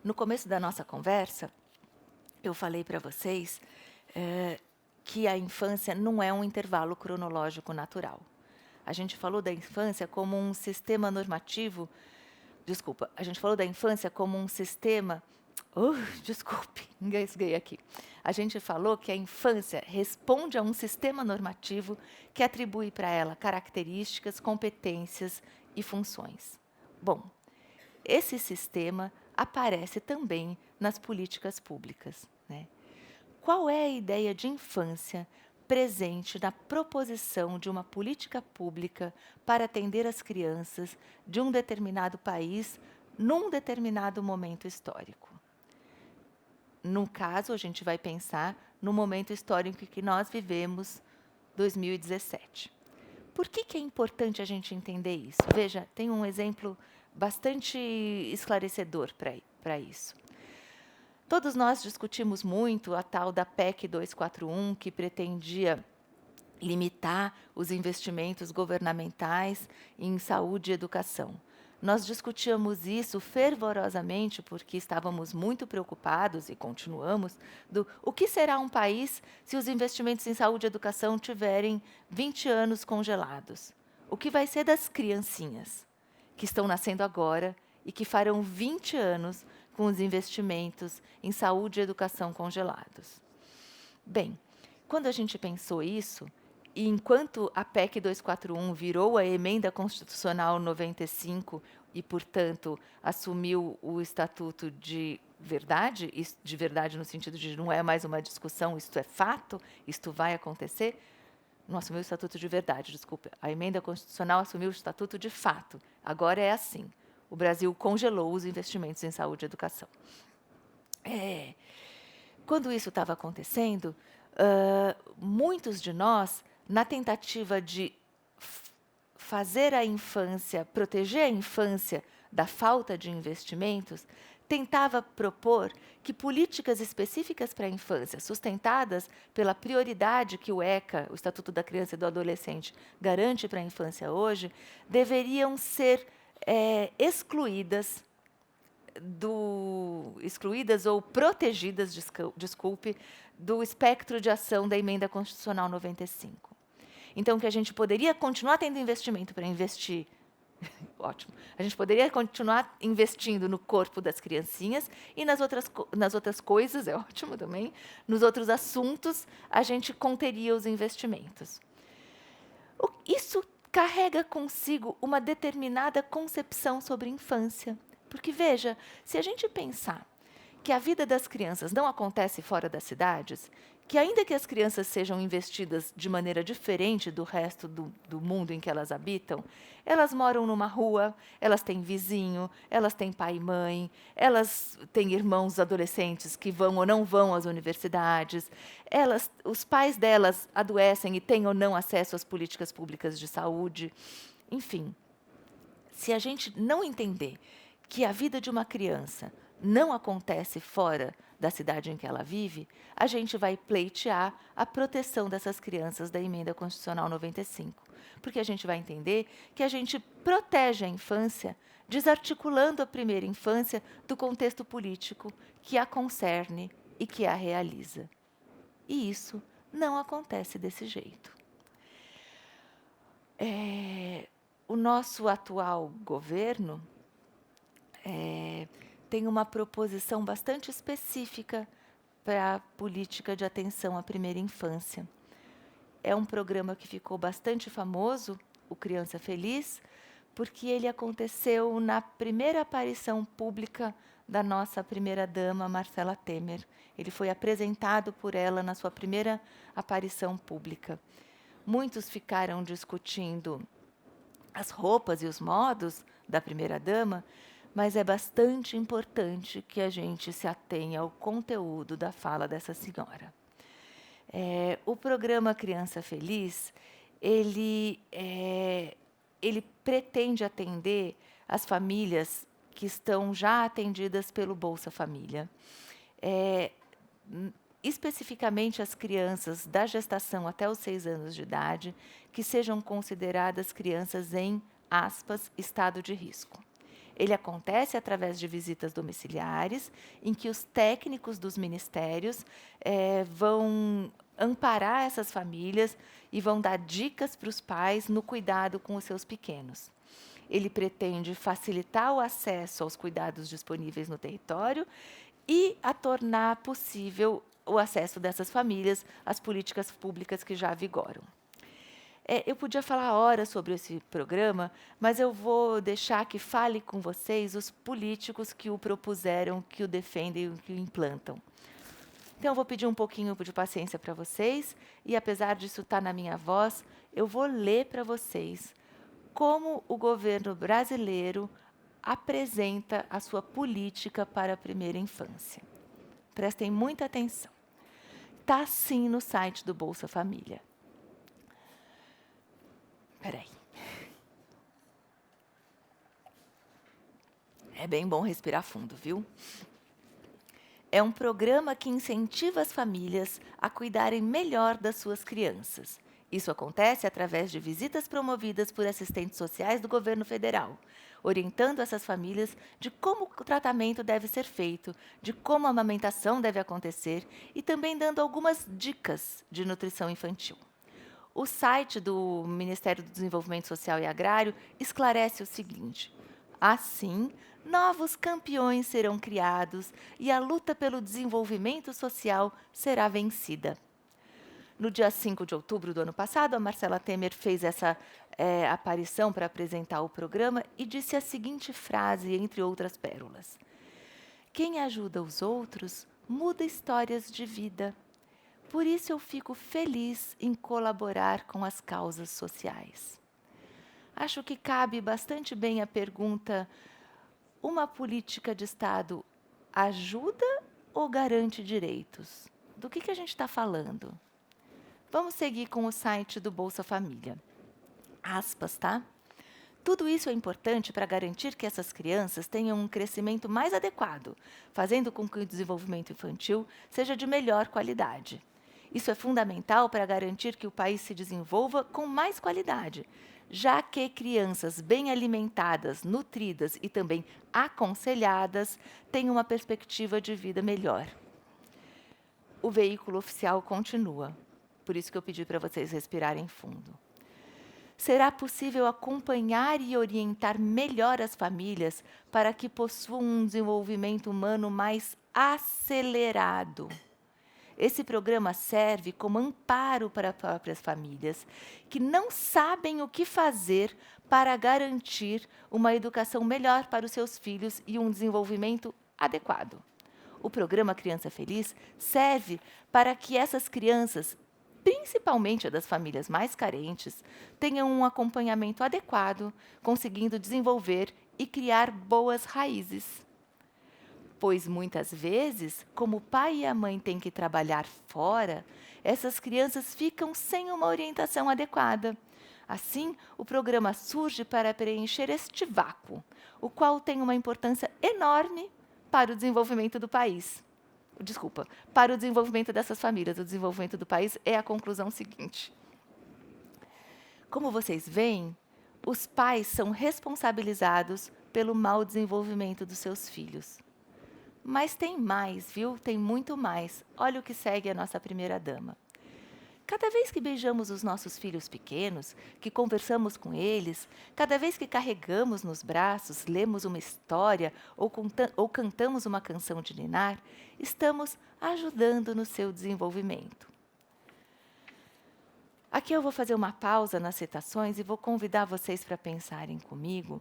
No começo da nossa conversa, eu falei para vocês que a infância não é um intervalo cronológico natural. A gente falou da infância como um sistema normativo. Desculpa, a gente falou da infância como um sistema. Desculpe, engasguei aqui. A gente falou que a infância responde a um sistema normativo que atribui para ela características, competências e funções. Bom, esse sistema aparece também nas políticas públicas, né? Qual é a ideia de infância presente na proposição de uma política pública para atender as crianças de um determinado país num determinado momento histórico? No caso, a gente vai pensar no momento histórico que nós vivemos, 2017. Por que é importante a gente entender isso? Veja, tem um exemplo bastante esclarecedor para isso. Todos nós discutimos muito a tal da PEC 241, que pretendia limitar os investimentos governamentais em saúde e educação. Nós discutíamos isso fervorosamente porque estávamos muito preocupados, e continuamos, o que será um país se os investimentos em saúde e educação tiverem 20 anos congelados? O que vai ser das criancinhas que estão nascendo agora e que farão 20 anos com os investimentos em saúde e educação congelados? Bem, quando a gente pensou isso, e enquanto a PEC 241 virou a Emenda Constitucional 95 e, portanto, assumiu o Estatuto de Verdade no sentido de não é mais uma discussão, isto é fato, isto vai acontecer, não assumiu o Estatuto de Verdade, desculpa, a Emenda Constitucional assumiu o Estatuto de Fato, agora é assim. O Brasil congelou os investimentos em saúde e educação. Quando isso estava acontecendo, muitos de nós, na tentativa de fazer a infância, proteger a infância da falta de investimentos, tentava propor que políticas específicas para a infância, sustentadas pela prioridade que o ECA, o Estatuto da Criança e do Adolescente, garante para a infância hoje, deveriam ser excluídas ou protegidas, desculpe, do espectro de ação da Emenda Constitucional 95. Então, que a gente poderia continuar tendo investimento para investir, ótimo, a gente poderia continuar investindo no corpo das criancinhas e nas outras coisas, é ótimo também, nos outros assuntos, a gente conteria os investimentos. Isso carrega consigo uma determinada concepção sobre infância. Porque, veja, se a gente pensar que a vida das crianças não acontece fora das cidades, que ainda que as crianças sejam investidas de maneira diferente do resto do mundo em que elas habitam, elas moram numa rua, elas têm vizinho, elas têm pai e mãe, elas têm irmãos adolescentes que vão ou não vão às universidades, os pais delas adoecem e têm ou não acesso às políticas públicas de saúde. Enfim, se a gente não entender que a vida de uma criança não acontece fora da cidade em que ela vive, a gente vai pleitear a proteção dessas crianças da Emenda Constitucional 95. Porque a gente vai entender que a gente protege a infância desarticulando a primeira infância do contexto político que a concerne e que a realiza. E isso não acontece desse jeito. O nosso atual governo tem uma proposição bastante específica para a política de atenção à primeira infância. É um programa que ficou bastante famoso, o Criança Feliz, porque ele aconteceu na primeira aparição pública da nossa primeira-dama, Marcela Temer. Ele foi apresentado por ela na sua primeira aparição pública. Muitos ficaram discutindo as roupas e os modos da primeira-dama, mas é bastante importante que a gente se atenha ao conteúdo da fala dessa senhora. O programa Criança Feliz, ele pretende atender as famílias que estão já atendidas pelo Bolsa Família. Especificamente as crianças da gestação até os 6 anos de idade, que sejam consideradas crianças em, aspas, estado de risco. Ele acontece através de visitas domiciliares, em que os técnicos dos ministérios vão amparar essas famílias e vão dar dicas para os pais no cuidado com os seus pequenos. Ele pretende facilitar o acesso aos cuidados disponíveis no território e a tornar possível o acesso dessas famílias às políticas públicas que já vigoram. Eu podia falar horas sobre esse programa, mas eu vou deixar que fale com vocês os políticos que o propuseram, que o defendem e que o implantam. Então, eu vou pedir um pouquinho de paciência para vocês, e apesar disso estar na minha voz, eu vou ler para vocês como o governo brasileiro apresenta a sua política para a primeira infância. Prestem muita atenção. Está sim no site do Bolsa Família. Espera aí. É bem bom respirar fundo, viu? É um programa que incentiva as famílias a cuidarem melhor das suas crianças. Isso acontece através de visitas promovidas por assistentes sociais do governo federal, orientando essas famílias de como o tratamento deve ser feito, de como a amamentação deve acontecer e também dando algumas dicas de nutrição infantil. O site do Ministério do Desenvolvimento Social e Agrário esclarece o seguinte: assim, novos campeões serão criados e a luta pelo desenvolvimento social será vencida. No dia 5 de outubro do ano passado, a Marcela Temer fez essa aparição para apresentar o programa e disse a seguinte frase, entre outras pérolas: quem ajuda os outros muda histórias de vida. Por isso eu fico feliz em colaborar com as causas sociais. Acho que cabe bastante bem a pergunta: uma política de Estado ajuda ou garante direitos? Do que a gente está falando? Vamos seguir com o site do Bolsa Família. Aspas, tá? Tudo isso é importante para garantir que essas crianças tenham um crescimento mais adequado, fazendo com que o desenvolvimento infantil seja de melhor qualidade. Isso é fundamental para garantir que o país se desenvolva com mais qualidade, já que crianças bem alimentadas, nutridas e também aconselhadas têm uma perspectiva de vida melhor. O veículo oficial continua, por isso que eu pedi para vocês respirarem fundo. Será possível acompanhar e orientar melhor as famílias para que possuam um desenvolvimento humano mais acelerado. Esse programa serve como amparo para próprias famílias que não sabem o que fazer para garantir uma educação melhor para os seus filhos e um desenvolvimento adequado. O programa Criança Feliz serve para que essas crianças, principalmente a das famílias mais carentes, tenham um acompanhamento adequado, conseguindo desenvolver e criar boas raízes. Pois muitas vezes, como o pai e a mãe têm que trabalhar fora, essas crianças ficam sem uma orientação adequada. Assim, o programa surge para preencher este vácuo, o qual tem uma importância enorme para o desenvolvimento do país. Desculpa, para o desenvolvimento dessas famílias. O desenvolvimento do país é a conclusão seguinte. Como vocês veem, os pais são responsabilizados pelo mau desenvolvimento dos seus filhos. Mas tem mais, viu? Tem muito mais. Olha o que segue a nossa primeira dama. Cada vez que beijamos os nossos filhos pequenos, que conversamos com eles, cada vez que carregamos nos braços, lemos uma história ou cantamos uma canção de ninar, estamos ajudando no seu desenvolvimento. Aqui eu vou fazer uma pausa nas citações e vou convidar vocês para pensarem comigo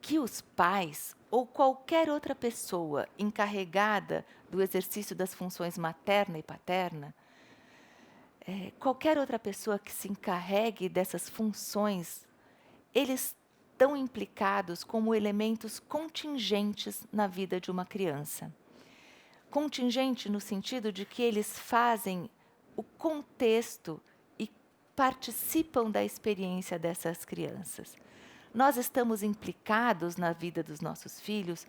que os pais ou qualquer outra pessoa encarregada do exercício das funções materna e paterna, qualquer outra pessoa que se encarregue dessas funções, eles estão implicados como elementos contingentes na vida de uma criança. Contingente no sentido de que eles fazem o contexto e participam da experiência dessas crianças. Nós estamos implicados na vida dos nossos filhos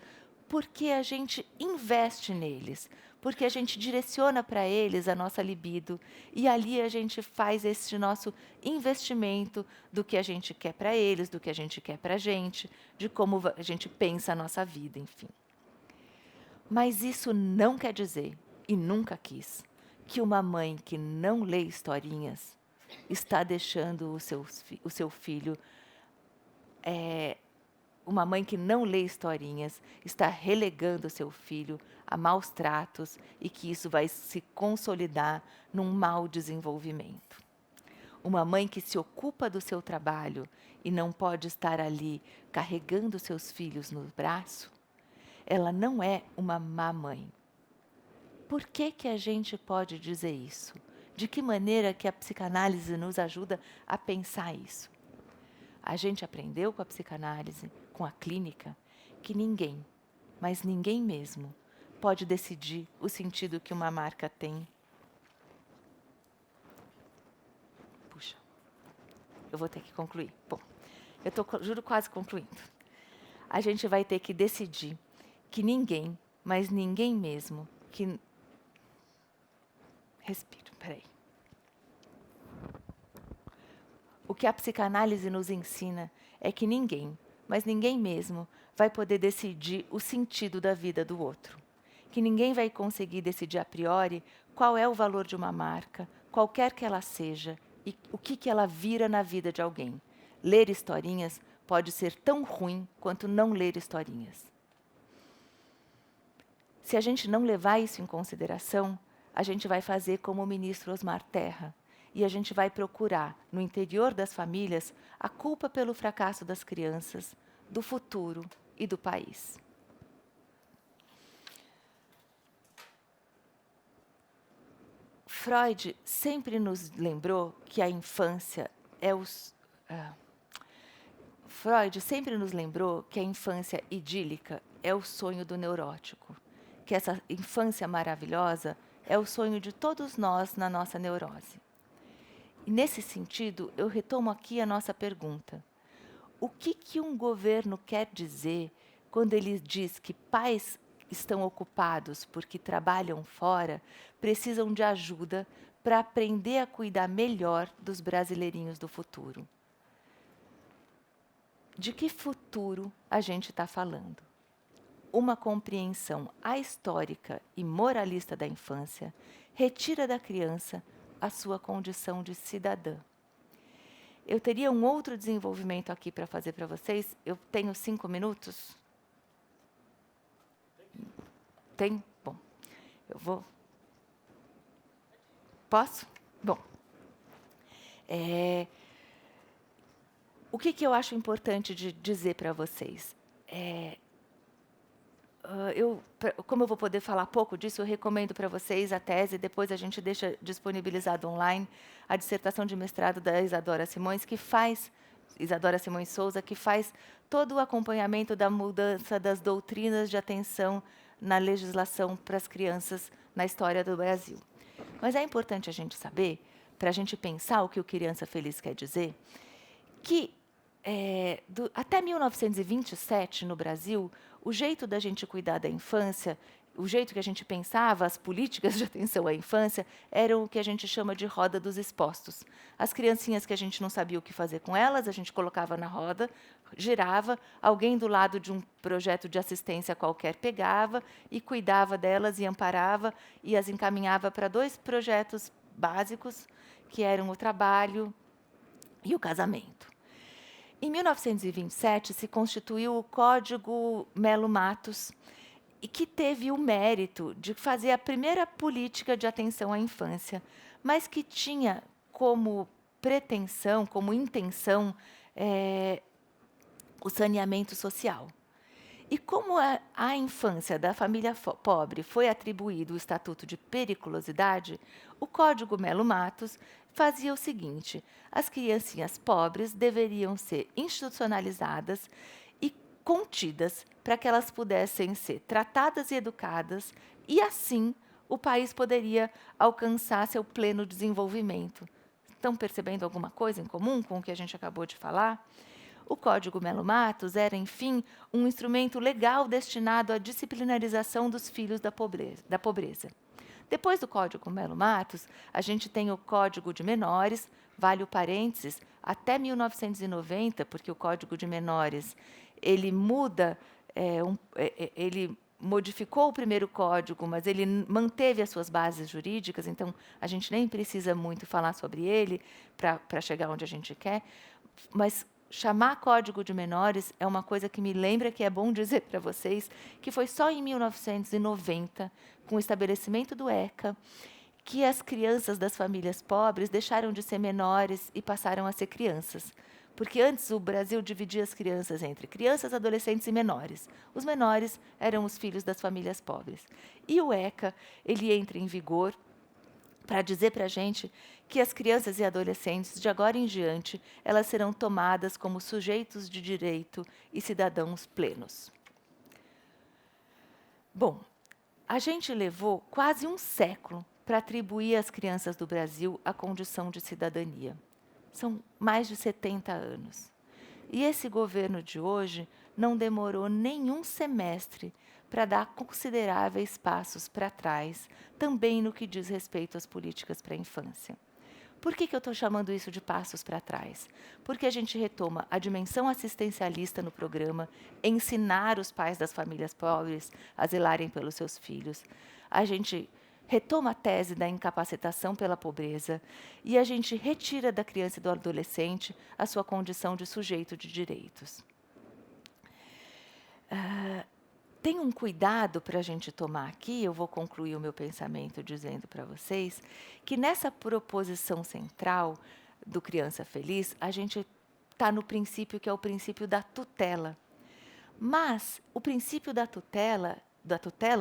porque a gente investe neles, porque a gente direciona para eles a nossa libido e ali a gente faz esse nosso investimento do que a gente quer para eles, do que a gente quer para a gente, de como a gente pensa a nossa vida, enfim. Mas isso não quer dizer, e nunca quis, que uma mãe que não lê historinhas está deixando o seu filho. Uma mãe que não lê historinhas está relegando o seu filho a maus tratos e que isso vai se consolidar num mau desenvolvimento. Uma mãe que se ocupa do seu trabalho e não pode estar ali carregando seus filhos no braço, ela não é uma má mãe. Por que que a gente pode dizer isso? De que maneira que a psicanálise nos ajuda a pensar isso? A gente aprendeu com a psicanálise, com a clínica, que ninguém, mas ninguém mesmo, pode decidir o sentido que uma marca tem. Puxa, eu vou ter que concluir. Bom, eu estou, juro, quase concluindo. A gente vai ter que decidir que ninguém, mas ninguém mesmo, que... Respiro, peraí. O que a psicanálise nos ensina é que ninguém, mas ninguém mesmo, vai poder decidir o sentido da vida do outro. Que ninguém vai conseguir decidir a priori qual é o valor de uma marca, qualquer que ela seja, e o que ela vira na vida de alguém. Ler historinhas pode ser tão ruim quanto não ler historinhas. Se a gente não levar isso em consideração, a gente vai fazer como o ministro Osmar Terra, e a gente vai procurar, no interior das famílias, a culpa pelo fracasso das crianças, do futuro e do país. Freud sempre nos lembrou que a infância é Freud sempre nos lembrou que a infância idílica é o sonho do neurótico, que essa infância maravilhosa é o sonho de todos nós na nossa neurose. E, nesse sentido, eu retomo aqui a nossa pergunta. O que um governo quer dizer quando ele diz que pais estão ocupados porque trabalham fora, precisam de ajuda para aprender a cuidar melhor dos brasileirinhos do futuro? De que futuro a gente está falando? Uma compreensão ahistórica e moralista da infância retira da criança a sua condição de cidadã. Eu teria um outro desenvolvimento aqui para fazer para vocês. Eu tenho 5 minutos? Tem? Bom, eu vou. Posso? Bom. O que eu acho importante de dizer para vocês? Como eu vou poder falar pouco disso, eu recomendo para vocês a tese, depois a gente deixa disponibilizado online, a dissertação de mestrado da Isadora Simões Souza, que faz todo o acompanhamento da mudança das doutrinas de atenção na legislação para as crianças na história do Brasil. Mas é importante a gente saber, para a gente pensar o que o Criança Feliz quer dizer, que até 1927, no Brasil, o jeito da gente cuidar da infância, o jeito que a gente pensava, as políticas de atenção à infância, eram o que a gente chama de roda dos expostos. As criancinhas que a gente não sabia o que fazer com elas, a gente colocava na roda, girava, alguém do lado de um projeto de assistência qualquer pegava e cuidava delas e amparava e as encaminhava para 2 projetos básicos, que eram o trabalho e o casamento. Em 1927, se constituiu o Código Melo Matos, e que teve o mérito de fazer a primeira política de atenção à infância, mas que tinha como pretensão, como intenção, o saneamento social. E como à infância da família pobre foi atribuído o Estatuto de Periculosidade, o Código Melo Matos fazia o seguinte: as criancinhas pobres deveriam ser institucionalizadas e contidas para que elas pudessem ser tratadas e educadas, e assim o país poderia alcançar seu pleno desenvolvimento. Estão percebendo alguma coisa em comum com o que a gente acabou de falar? O Código Melo Matos era, enfim, um instrumento legal destinado à disciplinarização dos filhos da pobreza. Depois do Código Melo Matos, a gente tem o Código de Menores, vale o parênteses, até 1990, porque o Código de Menores ele muda, ele modificou o primeiro código, mas ele manteve as suas bases jurídicas, então a gente nem precisa muito falar sobre ele para chegar onde a gente quer, mas chamar Código de Menores é uma coisa que me lembra que é bom dizer para vocês que foi só em 1990, com o estabelecimento do ECA, que as crianças das famílias pobres deixaram de ser menores e passaram a ser crianças. Porque antes o Brasil dividia as crianças entre crianças, adolescentes e menores. Os menores eram os filhos das famílias pobres. E o ECA, ele entra em vigor para dizer para a gente que as crianças e adolescentes, de agora em diante, elas serão tomadas como sujeitos de direito e cidadãos plenos. Bom, a gente levou quase um século para atribuir às crianças do Brasil a condição de cidadania. São mais de 70 anos. E esse governo de hoje não demorou nenhum semestre para dar consideráveis passos para trás, também no que diz respeito às políticas para a infância. Por que eu estou chamando isso de passos para trás? Porque a gente retoma a dimensão assistencialista no programa, ensinar os pais das famílias pobres a zelarem pelos seus filhos. A gente retoma a tese da incapacitação pela pobreza e a gente retira da criança e do adolescente a sua condição de sujeito de direitos. Tem um cuidado para a gente tomar aqui, eu vou concluir o meu pensamento dizendo para vocês, que nessa proposição central do Criança Feliz, a gente está no princípio que é o princípio da tutela. Mas o princípio da tutela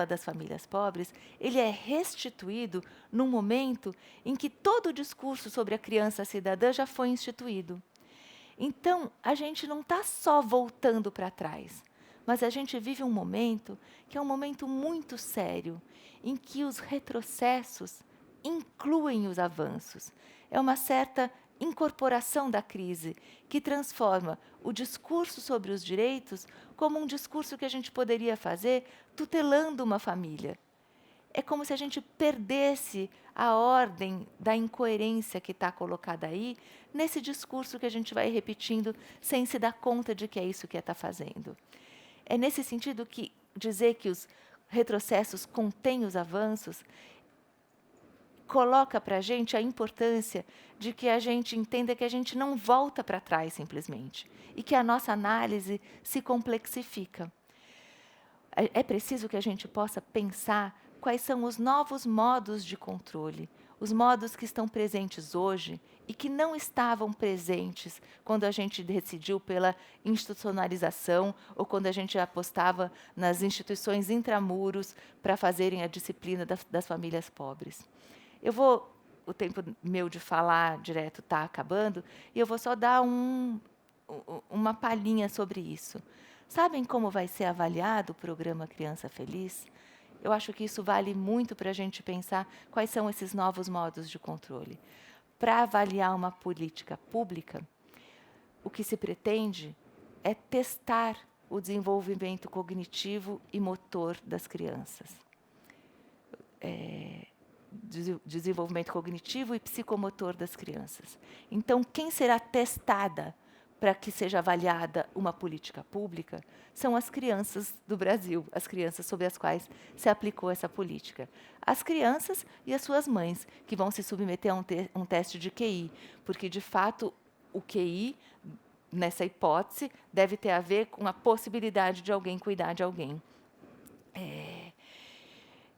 das famílias pobres, ele é restituído num momento em que todo o discurso sobre a criança cidadã já foi instituído. Então, a gente não está só voltando para trás, mas a gente vive um momento que é um momento muito sério, em que os retrocessos incluem os avanços. É uma certa incorporação da crise que transforma o discurso sobre os direitos como um discurso que a gente poderia fazer tutelando uma família. É como se a gente perdesse a ordem da incoerência que está colocada aí nesse discurso que a gente vai repetindo sem se dar conta de que é isso que está fazendo. É nesse sentido que dizer que os retrocessos contêm os avanços coloca para a gente a importância de que a gente entenda que a gente não volta para trás simplesmente e que a nossa análise se complexifica. É preciso que a gente possa pensar quais são os novos modos de controle, os modos que estão presentes hoje e que não estavam presentes quando a gente decidiu pela institucionalização ou quando a gente apostava nas instituições intramuros para fazerem a disciplina das famílias pobres. O tempo meu de falar direto está acabando, e eu vou só dar uma palhinha sobre isso. Sabem como vai ser avaliado o programa Criança Feliz? Eu acho que isso vale muito para a gente pensar quais são esses novos modos de controle. Para avaliar uma política pública, o que se pretende é testar o desenvolvimento cognitivo e motor das crianças. Desenvolvimento cognitivo e psicomotor das crianças. Então, quem será testada para que seja avaliada uma política pública são as crianças do Brasil, as crianças sobre as quais se aplicou essa política. As crianças e as suas mães, que vão se submeter a um teste de QI, porque, de fato, o QI, nessa hipótese, deve ter a ver com a possibilidade de alguém cuidar de alguém.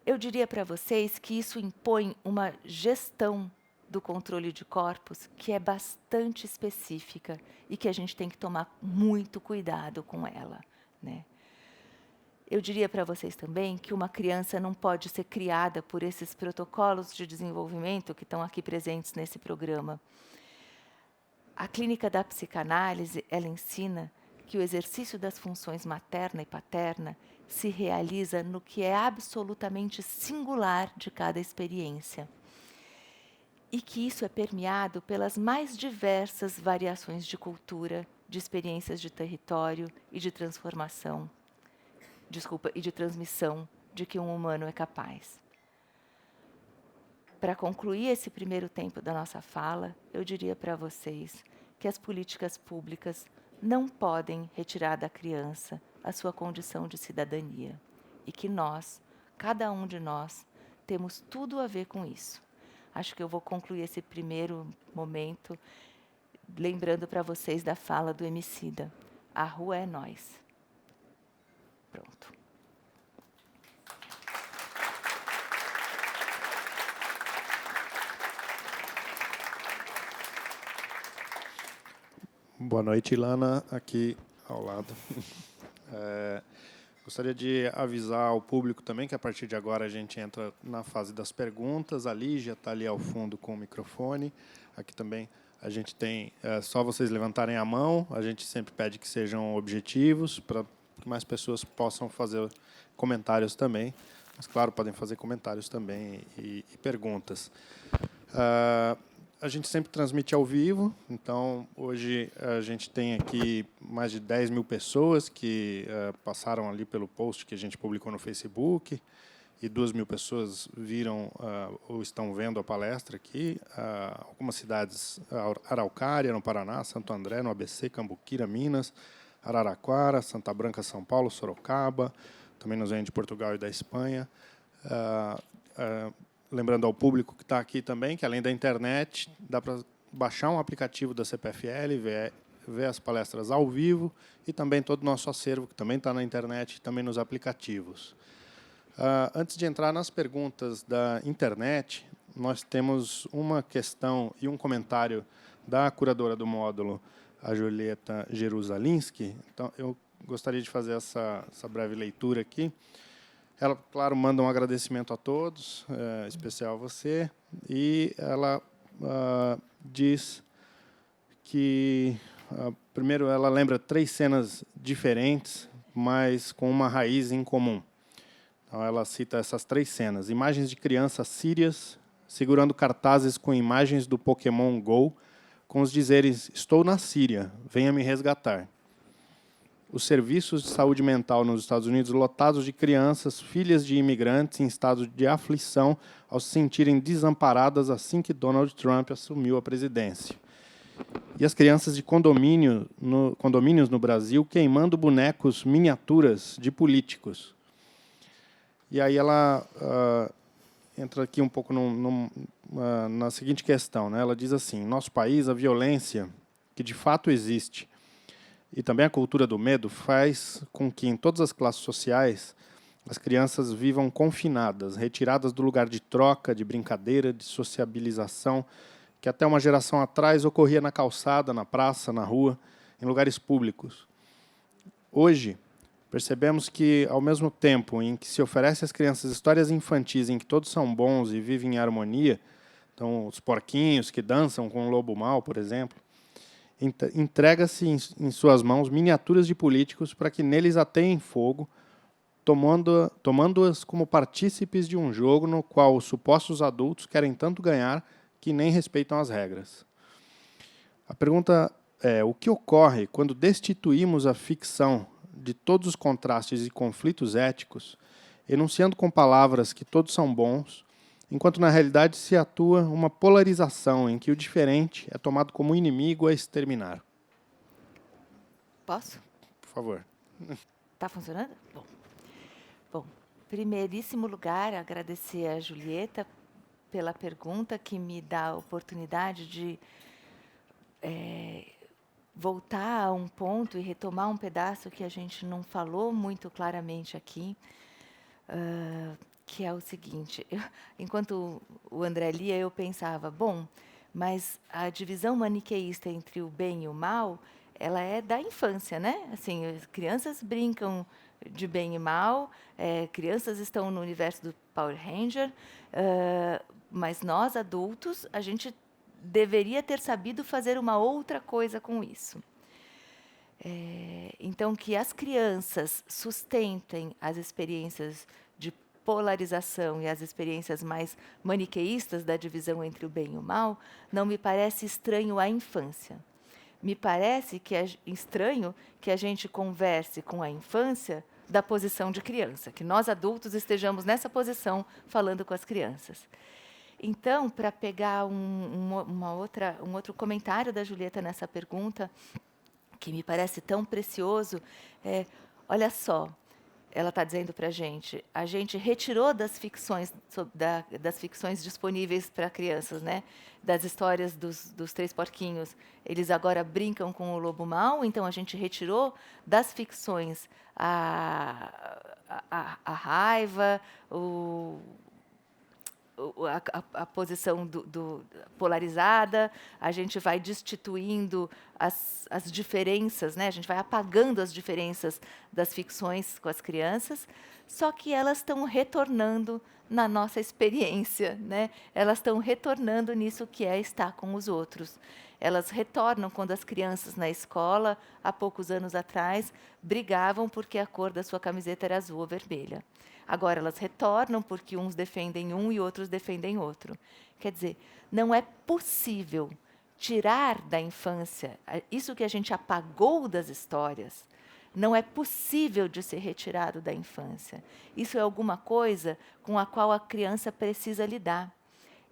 Eu diria para vocês que isso impõe uma gestão do controle de corpos que é bastante específica e que a gente tem que tomar muito cuidado com ela, né? Eu diria para vocês também que uma criança não pode ser criada por esses protocolos de desenvolvimento que estão aqui presentes nesse programa. A clínica da psicanálise, ela ensina que o exercício das funções materna e paterna se realiza no que é absolutamente singular de cada experiência. E que isso é permeado pelas mais diversas variações de cultura, de experiências de território e de transformação, e de transmissão de que um humano é capaz. Para concluir esse primeiro tempo da nossa fala, eu diria para vocês que as políticas públicas não podem retirar da criança a sua condição de cidadania e que nós, cada um de nós, temos tudo a ver com isso. Acho que eu vou concluir esse primeiro momento lembrando para vocês da fala do Emicida: a rua é nós. Pronto. Boa noite, Ilana, aqui ao lado. Gostaria de avisar ao público também que a partir de agora a gente entra na fase das perguntas. A Lígia está ali ao fundo com o microfone. Aqui também a gente tem, só vocês levantarem a mão, a gente sempre pede que sejam objetivos para que mais pessoas possam fazer comentários também. Mas, claro, podem fazer comentários também e perguntas. A gente sempre transmite ao vivo, então hoje a gente tem aqui mais de 10 mil pessoas que passaram ali pelo post que a gente publicou no Facebook e 2 mil pessoas viram ou estão vendo a palestra aqui. Algumas cidades, Araucária, no Paraná, Santo André, no ABC, Cambuquira, Minas, Araraquara, Santa Branca, São Paulo, Sorocaba, também nos vem de Portugal e da Espanha. Lembrando ao público que está aqui também, que além da internet, dá para baixar um aplicativo da CPFL, ver as palestras ao vivo e também todo o nosso acervo, que também está na internet e também nos aplicativos. Antes de entrar nas perguntas da internet, nós temos uma questão e um comentário da curadora do módulo, a Julieta Jerusalinski. Então, eu gostaria de fazer essa breve leitura aqui. Ela, claro, manda um agradecimento a todos, especial a você, e ela diz que, primeiro, ela lembra 3 cenas diferentes, mas com uma raiz em comum. Então, ela cita essas 3 cenas: imagens de crianças sírias segurando cartazes com imagens do Pokémon Go, com os dizeres: "Estou na Síria, venha me resgatar". Os serviços de saúde mental nos Estados Unidos lotados de crianças, filhas de imigrantes em estado de aflição ao se sentirem desamparadas assim que Donald Trump assumiu a presidência. E as crianças de condomínios no Brasil queimando bonecos miniaturas de políticos. E aí ela entra aqui um pouco na seguinte questão, né? Ela diz assim: em nosso país, a violência, que de fato existe, e também a cultura do medo, faz com que, em todas as classes sociais, as crianças vivam confinadas, retiradas do lugar de troca, de brincadeira, de sociabilização, que até uma geração atrás ocorria na calçada, na praça, na rua, em lugares públicos. Hoje, percebemos que, ao mesmo tempo em que se oferece às crianças histórias infantis em que todos são bons e vivem em harmonia, então os porquinhos que dançam com o lobo mau, por exemplo, entrega-se em suas mãos miniaturas de políticos para que neles ateiem fogo, tomando-as como partícipes de um jogo no qual os supostos adultos querem tanto ganhar que nem respeitam as regras. A pergunta é: o que ocorre quando destituímos a ficção de todos os contrastes e conflitos éticos, enunciando com palavras que todos são bons, enquanto na realidade se atua uma polarização em que o diferente é tomado como inimigo a exterminar? Posso? Por favor. Está funcionando? Bom, primeiríssimo lugar, agradecer a Julieta pela pergunta que me dá a oportunidade de voltar a um ponto e retomar um pedaço que a gente não falou muito claramente aqui, que é o seguinte: enquanto o André lia, eu pensava, bom, mas a divisão maniqueísta entre o bem e o mal, ela é da infância, né? Assim, as crianças brincam de bem e mal, crianças estão no universo do Power Ranger, mas nós, adultos, a gente deveria ter sabido fazer uma outra coisa com isso. Então, que as crianças sustentem as experiências de polarização e as experiências mais maniqueístas da divisão entre o bem e o mal, não me parece estranho à infância. Me parece que é estranho que a gente converse com a infância da posição de criança, que nós adultos estejamos nessa posição falando com as crianças. Então, para pegar um outro comentário da Julieta nessa pergunta, que me parece tão precioso, olha só, ela está dizendo para a gente retirou das ficções, das ficções disponíveis para crianças, né? Das histórias dos três porquinhos, eles agora brincam com o lobo mau, então a gente retirou das ficções a raiva, a posição polarizada, a gente vai destituindo as diferenças, né? A gente vai apagando as diferenças das ficções com as crianças, só que elas estão retornando na nossa experiência, né? Elas estão retornando nisso que é estar com os outros. Elas retornam quando as crianças na escola, há poucos anos atrás, brigavam porque a cor da sua camiseta era azul ou vermelha. Agora elas retornam porque uns defendem um e outros defendem outro. Quer dizer, não é possível tirar da infância isso que a gente apagou das histórias. Não é possível de ser retirado da infância. Isso é alguma coisa com a qual a criança precisa lidar.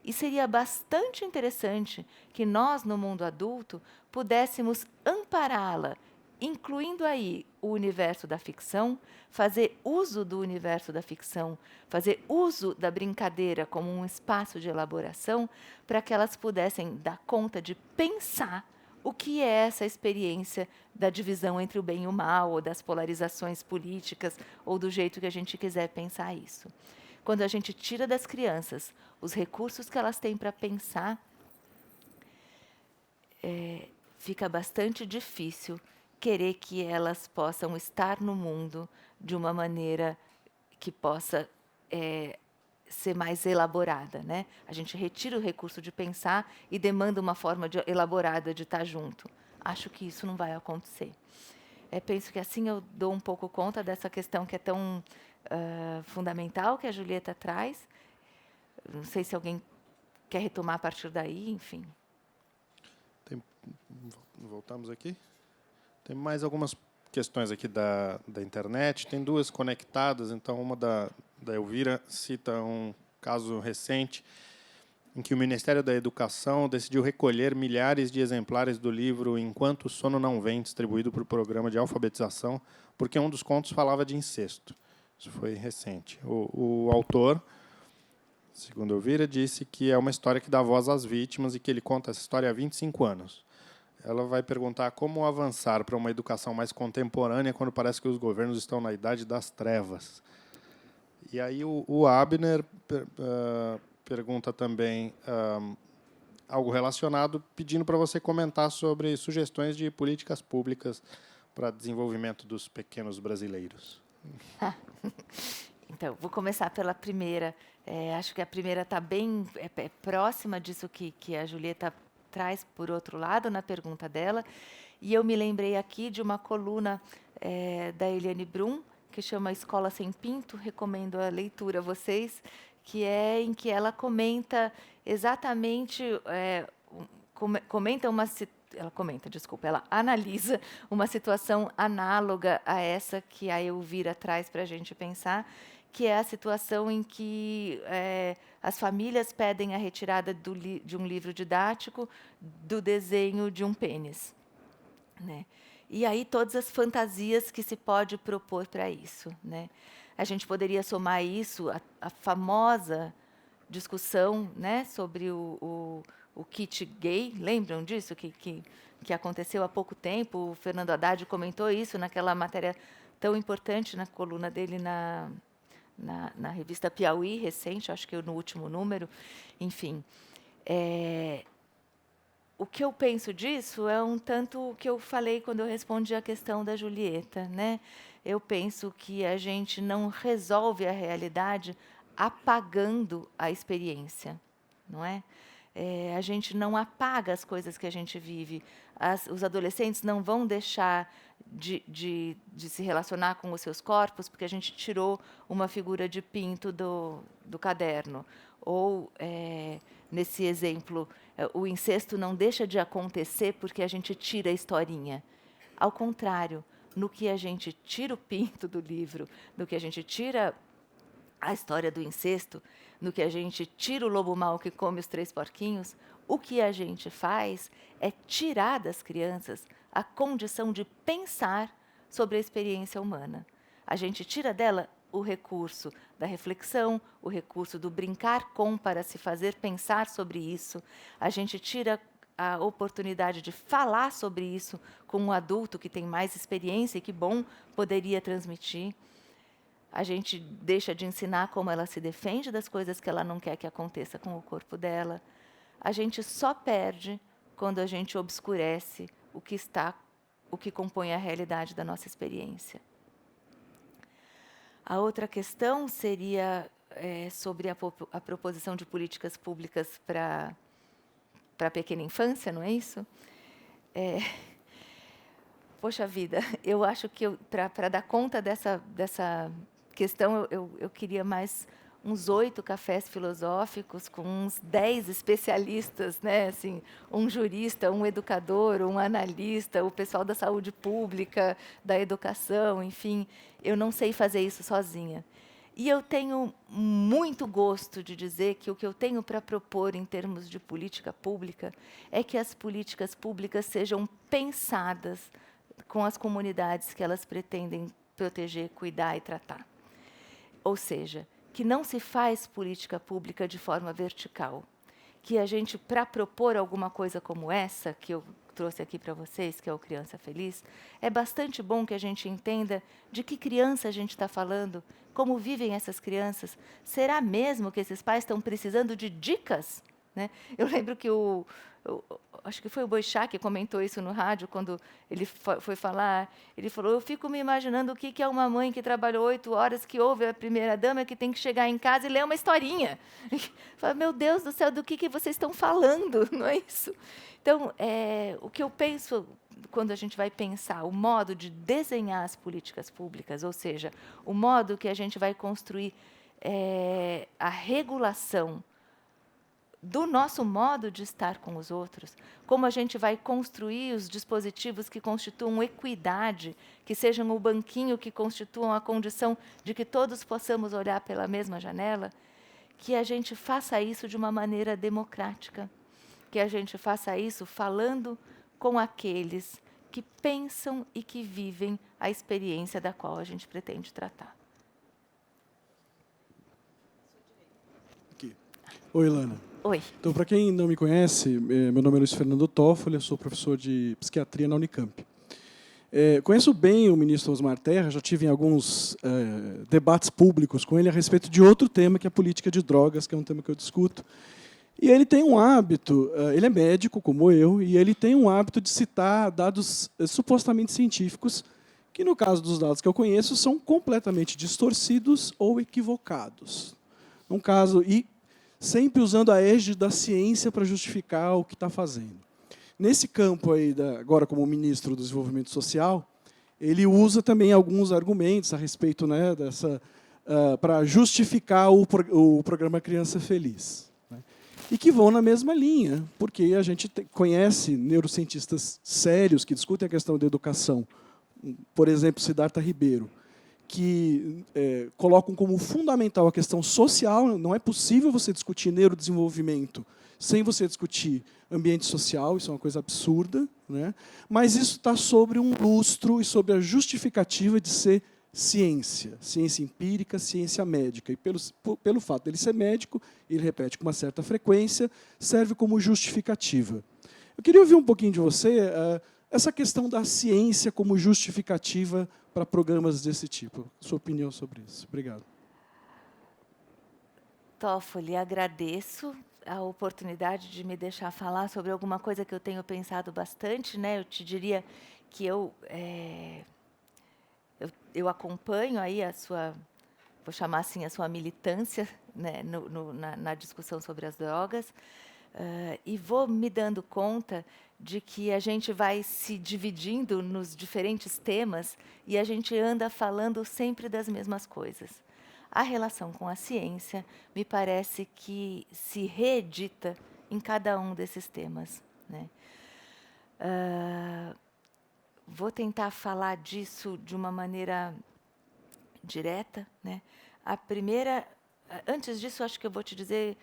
E seria bastante interessante que nós, no mundo adulto, pudéssemos ampará-la, incluindo aí o universo da ficção, fazer uso do universo da ficção, fazer uso da brincadeira como um espaço de elaboração, para que elas pudessem dar conta de pensar o que é essa experiência da divisão entre o bem e o mal, ou das polarizações políticas, ou do jeito que a gente quiser pensar isso. Quando a gente tira das crianças os recursos que elas têm para pensar, fica bastante difícil querer que elas possam estar no mundo de uma maneira que possa ser mais elaborada, né? A gente retira o recurso de pensar e demanda uma forma elaborada de estar junto. Acho que isso não vai acontecer. Penso que assim eu dou um pouco conta dessa questão que é tão fundamental que a Julieta traz. Não sei se alguém quer retomar a partir daí, enfim. Voltamos aqui. Tem mais algumas questões aqui da internet. Tem duas conectadas. Então, uma da Elvira cita um caso recente em que o Ministério da Educação decidiu recolher milhares de exemplares do livro Enquanto o Sono Não Vem, distribuído por programa de alfabetização, porque um dos contos falava de incesto. Isso foi recente. O autor, segundo Elvira, disse que é uma história que dá voz às vítimas e que ele conta essa história há 25 anos. Ela vai perguntar como avançar para uma educação mais contemporânea quando parece que os governos estão na idade das trevas. E aí o Abner pergunta também algo relacionado, pedindo para você comentar sobre sugestões de políticas públicas para desenvolvimento dos pequenos brasileiros. Então, vou começar pela primeira. Acho que a primeira está bem próxima disso que a Julieta traz, por outro lado, na pergunta dela. E eu me lembrei aqui de uma coluna da Eliane Brum, que chama Escola Sem Pinto, recomendo a leitura a vocês, que é em que ela comenta exatamente, ela analisa uma situação análoga a essa que a Elvira traz para a gente pensar, que é a situação em que as famílias pedem a retirada de um livro didático do desenho de um pênis, né? E aí todas as fantasias que se pode propor para isso, né? A gente poderia somar isso à famosa discussão, né, sobre o kit gay. Lembram disso que aconteceu há pouco tempo? O Fernando Haddad comentou isso naquela matéria tão importante na coluna dele na revista Piauí, recente, acho que no último número. Enfim, o que eu penso disso é um tanto o que eu falei quando eu respondi a questão da Julieta, né? Eu penso que a gente não resolve a realidade apagando a experiência, não é? A gente não apaga as coisas que a gente vive. Os adolescentes não vão deixar de se relacionar com os seus corpos porque a gente tirou uma figura de pinto do caderno. Ou, nesse exemplo, o incesto não deixa de acontecer porque a gente tira a historinha. Ao contrário, no que a gente tira o pinto do livro, no que a gente tira a história do incesto, no que a gente tira o lobo mau que come os 3 porquinhos, o que a gente faz é tirar das crianças a condição de pensar sobre a experiência humana. A gente tira dela o recurso da reflexão, o recurso do brincar com para se fazer pensar sobre isso. A gente tira a oportunidade de falar sobre isso com um adulto que tem mais experiência e que bom poderia transmitir. A gente deixa de ensinar como ela se defende das coisas que ela não quer que aconteça com o corpo dela. A gente só perde quando a gente obscurece o que compõe a realidade da nossa experiência. A outra questão seria sobre a proposição de políticas públicas para a pequena infância, não é isso? Poxa vida, eu acho que para dar conta dessa questão, eu queria mais uns 8 cafés filosóficos com uns 10 especialistas, né? Assim, um jurista, um educador, um analista, o pessoal da saúde pública, da educação, enfim. Eu não sei fazer isso sozinha. E eu tenho muito gosto de dizer que o que eu tenho para propor em termos de política pública é que as políticas públicas sejam pensadas com as comunidades que elas pretendem proteger, cuidar e tratar. Ou seja, que não se faz política pública de forma vertical. Que a gente, para propor alguma coisa como essa, que eu trouxe aqui para vocês, que é o Criança Feliz, é bastante bom que a gente entenda de que criança a gente está falando, como vivem essas crianças. Será mesmo que esses pais estão precisando de dicas? Né? Eu lembro que acho que foi o Boixá que comentou isso no rádio, quando ele foi falar, ele falou, eu fico me imaginando o que é uma mãe que trabalhou 8 horas, que ouve a primeira-dama, que tem que chegar em casa e ler uma historinha. Fala, meu Deus do céu, do que vocês estão falando? Não é isso? Então, o que eu penso, quando a gente vai pensar o modo de desenhar as políticas públicas, ou seja, o modo que a gente vai construir a regulação do nosso modo de estar com os outros, como a gente vai construir os dispositivos que constituam equidade, que sejam o banquinho que constituam a condição de que todos possamos olhar pela mesma janela, que a gente faça isso de uma maneira democrática, que a gente faça isso falando com aqueles que pensam e que vivem a experiência da qual a gente pretende tratar. Aqui. Oi, Ilana. Oi. Então, para quem não me conhece, meu nome é Luiz Fernando Toffoli, eu sou professor de psiquiatria na Unicamp. Conheço bem o ministro Osmar Terra, já tive em alguns debates públicos com ele a respeito de outro tema, que é a política de drogas, que é um tema que eu discuto. E ele tem um hábito, ele é médico, como eu, e ele tem um hábito de citar dados supostamente científicos, que, no caso dos dados que eu conheço, são completamente distorcidos ou equivocados. Um caso, e sempre usando a égide da ciência para justificar o que está fazendo. Nesse campo, aí, agora como ministro do Desenvolvimento Social, ele usa também alguns argumentos a respeito, né, para justificar o programa Criança Feliz. Né, e que vão na mesma linha, porque a gente conhece neurocientistas sérios que discutem a questão da educação, por exemplo, Siddhartha Ribeiro, que colocam como fundamental a questão social. Não é possível você discutir neurodesenvolvimento sem você discutir ambiente social, isso é uma coisa absurda, né? Mas isso está sobre um lustro e sobre a justificativa de ser ciência, ciência empírica, ciência médica. E pelo fato dele ser médico, ele repete com uma certa frequência, serve como justificativa. Eu queria ouvir um pouquinho de você essa questão da ciência como justificativa para programas desse tipo. Sua opinião sobre isso. Obrigado. Toffoli, agradeço a oportunidade de me deixar falar sobre alguma coisa que eu tenho pensado bastante, né? Eu te diria que eu acompanho aí a sua, vou chamar assim, a sua militância, né, na discussão sobre as drogas, e vou me dando conta de que a gente vai se dividindo nos diferentes temas e a gente anda falando sempre das mesmas coisas. A relação com a ciência me parece que se reedita em cada um desses temas, né? Vou tentar falar disso de uma maneira direta, né? A primeira, antes disso, acho que eu vou te dizer,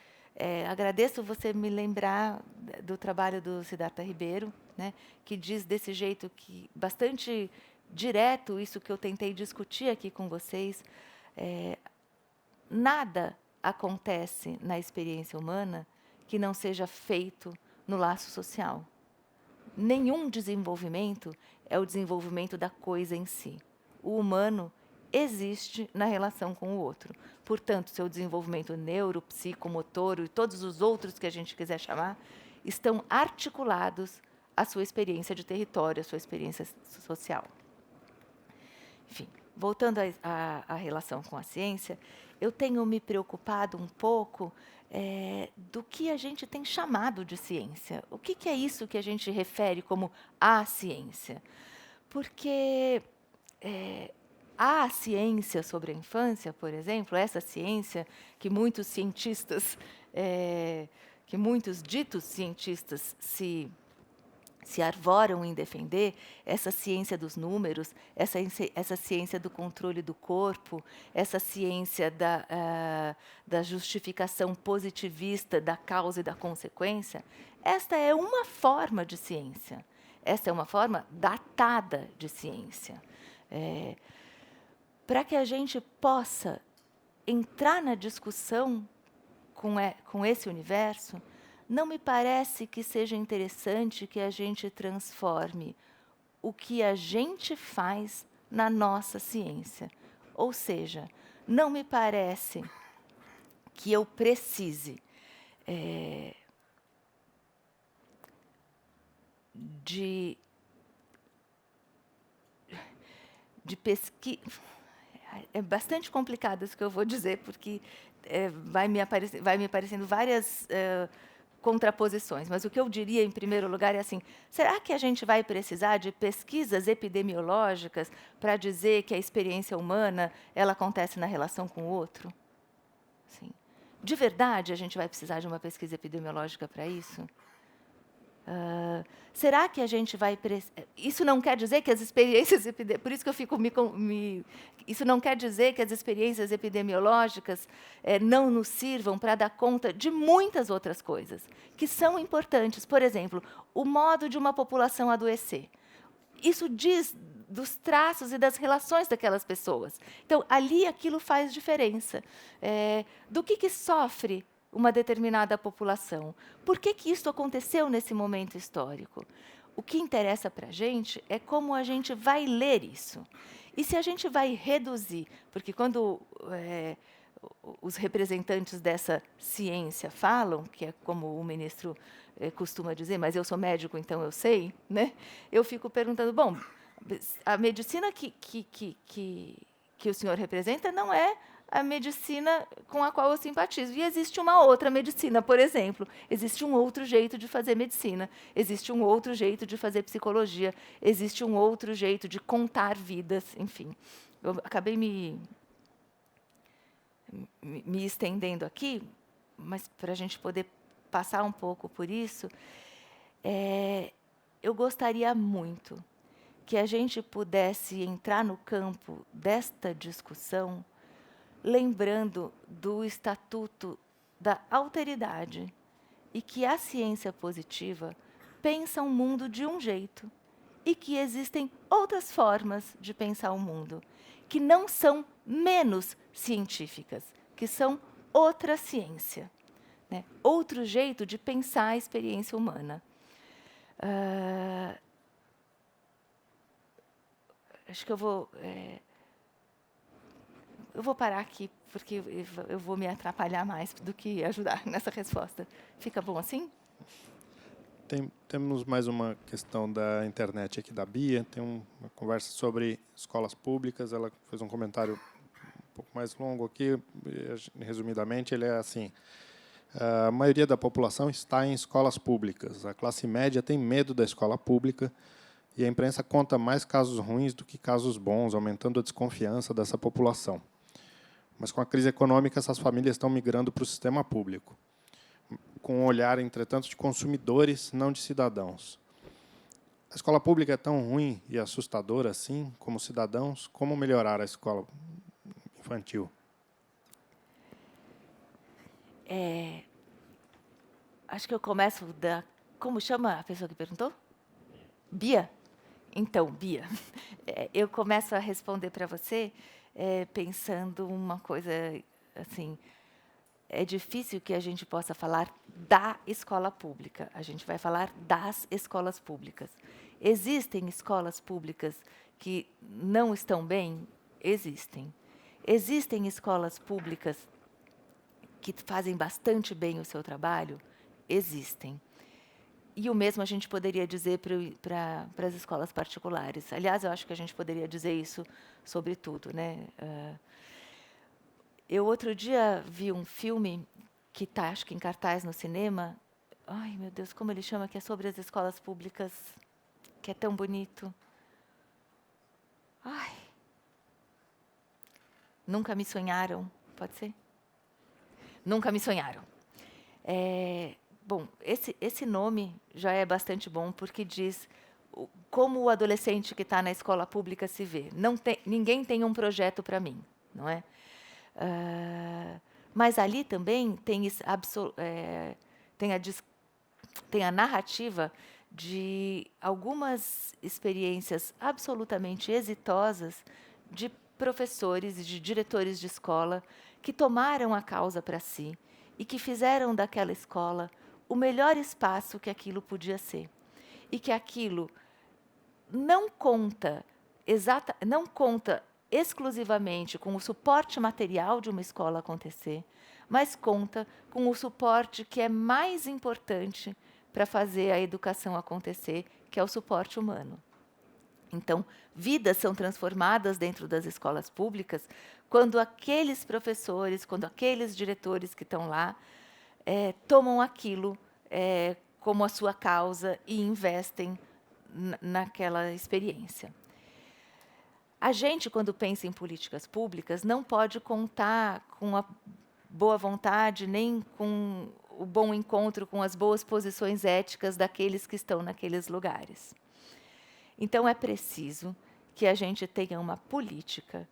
agradeço você me lembrar do trabalho do Siddhartha Ribeiro, né? Que diz desse jeito que bastante direto isso que eu tentei discutir aqui com vocês. Nada acontece na experiência humana que não seja feito no laço social. Nenhum desenvolvimento é o desenvolvimento da coisa em si. O humano existe na relação com o outro. Portanto, seu desenvolvimento neuropsicomotor e todos os outros que a gente quiser chamar, estão articulados à sua experiência de território, à sua experiência social. Enfim, voltando à relação com a ciência, eu tenho me preocupado um pouco do que a gente tem chamado de ciência. O que é isso que a gente refere como a ciência? Porque a ciência sobre a infância, por exemplo, essa ciência que muitos cientistas, que muitos ditos cientistas se arvoram em defender, essa ciência dos números, essa ciência do controle do corpo, essa ciência da justificação positivista da causa e da consequência, esta é uma forma de ciência. Esta é uma forma datada de ciência. Para que a gente possa entrar na discussão com esse universo, não me parece que seja interessante que a gente transforme o que a gente faz na nossa ciência. Ou seja, não me parece que eu precise de pesquisa. É bastante complicado isso que eu vou dizer, porque vai me aparecendo várias contraposições. Mas o que eu diria, em primeiro lugar, é assim: será que a gente vai precisar de pesquisas epidemiológicas para dizer que a experiência humana ela acontece na relação com o outro? Sim. De verdade, a gente vai precisar de uma pesquisa epidemiológica para isso? Será que a gente vai... Isso não quer dizer que as experiências... Por isso que eu fico Isso não quer dizer que as experiências epidemiológicas não nos sirvam para dar conta de muitas outras coisas, que são importantes. Por exemplo, o modo de uma população adoecer. Isso diz dos traços e das relações daquelas pessoas. Então, ali aquilo faz diferença. Do que sofre uma determinada população? Por que isso aconteceu nesse momento histórico? O que interessa para a gente é como a gente vai ler isso. E se a gente vai reduzir, porque quando os representantes dessa ciência falam, que é como o ministro costuma dizer, mas eu sou médico, então eu sei, né? Eu fico perguntando, bom, a medicina que o senhor representa não é a medicina com a qual eu simpatizo. E existe uma outra medicina, por exemplo. Existe um outro jeito de fazer medicina. Existe um outro jeito de fazer psicologia. Existe um outro jeito de contar vidas. Enfim, eu acabei me estendendo aqui, mas para a gente poder passar um pouco por isso, eu gostaria muito que a gente pudesse entrar no campo desta discussão lembrando do Estatuto da Alteridade e que a ciência positiva pensa o mundo de um jeito e que existem outras formas de pensar o mundo, que não são menos científicas, que são outra ciência, né? Outro jeito de pensar a experiência humana. Acho que eu vou parar aqui, porque eu vou me atrapalhar mais do que ajudar nessa resposta. Fica bom assim? Temos mais uma questão da internet aqui da Bia. Tem uma conversa sobre escolas públicas. Ela fez um comentário um pouco mais longo aqui. Resumidamente, ele é assim: a maioria da população está em escolas públicas. A classe média tem medo da escola pública e a imprensa conta mais casos ruins do que casos bons, aumentando a desconfiança dessa população. Mas com a crise econômica, essas famílias estão migrando para o sistema público, com um olhar, entretanto, de consumidores, não de cidadãos. A escola pública é tão ruim e assustadora assim, como cidadãos? Como melhorar a escola infantil? Acho que eu começo da... Como chama a pessoa que perguntou? Bia? Então, Bia, eu começo a responder para você pensando uma coisa assim... É difícil que a gente possa falar da escola pública. A gente vai falar das escolas públicas. Existem escolas públicas que não estão bem? Existem. Existem escolas públicas que fazem bastante bem o seu trabalho? Existem. E o mesmo a gente poderia dizer para as escolas particulares. Aliás, eu acho que a gente poderia dizer isso sobre tudo, né? Eu, outro dia, vi um filme que está, acho que em cartaz no cinema. Ai, meu Deus, como ele chama? Que é sobre as escolas públicas, que é tão bonito. Ai. Nunca me sonharam, pode ser? Nunca me sonharam. Bom, esse nome já é bastante bom, porque diz como o adolescente que está na escola pública se vê. Ninguém tem um projeto para mim, não é? Mas ali também tem a narrativa de algumas experiências absolutamente exitosas de professores e de diretores de escola que tomaram a causa para si e que fizeram daquela escola o melhor espaço que aquilo podia ser. E que aquilo não conta exclusivamente com o suporte material de uma escola acontecer, mas conta com o suporte que é mais importante para fazer a educação acontecer, que é o suporte humano. Então, vidas são transformadas dentro das escolas públicas quando aqueles professores, quando aqueles diretores que estão lá, tomam aquilo como a sua causa e investem naquela experiência. A gente, quando pensa em políticas públicas, não pode contar com a boa vontade, nem com o bom encontro com as boas posições éticas daqueles que estão naqueles lugares. Então, é preciso que a gente tenha uma política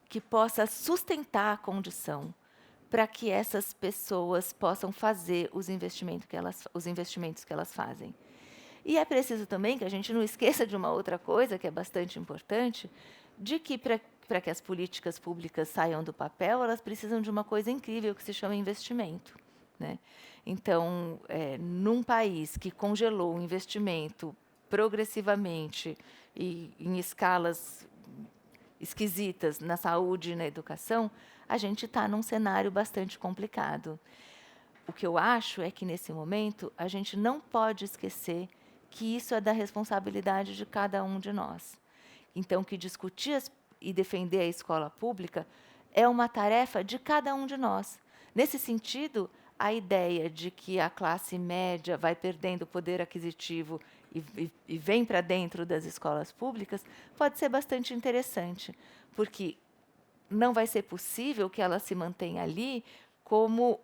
que possa sustentar a condição para que essas pessoas possam fazer os investimentos que elas fazem. E é preciso também que a gente não esqueça de uma outra coisa que é bastante importante, de que para que as políticas públicas saiam do papel, elas precisam de uma coisa incrível que se chama investimento, né? Então, num país que congelou o investimento progressivamente e em escalas esquisitas na saúde e na educação, a gente está num cenário bastante complicado. O que eu acho é que, nesse momento, a gente não pode esquecer que isso é da responsabilidade de cada um de nós. Então, que discutir e defender a escola pública é uma tarefa de cada um de nós. Nesse sentido, a ideia de que a classe média vai perdendo poder aquisitivo e vem para dentro das escolas públicas pode ser bastante interessante, porque não vai ser possível que ela se mantenha ali como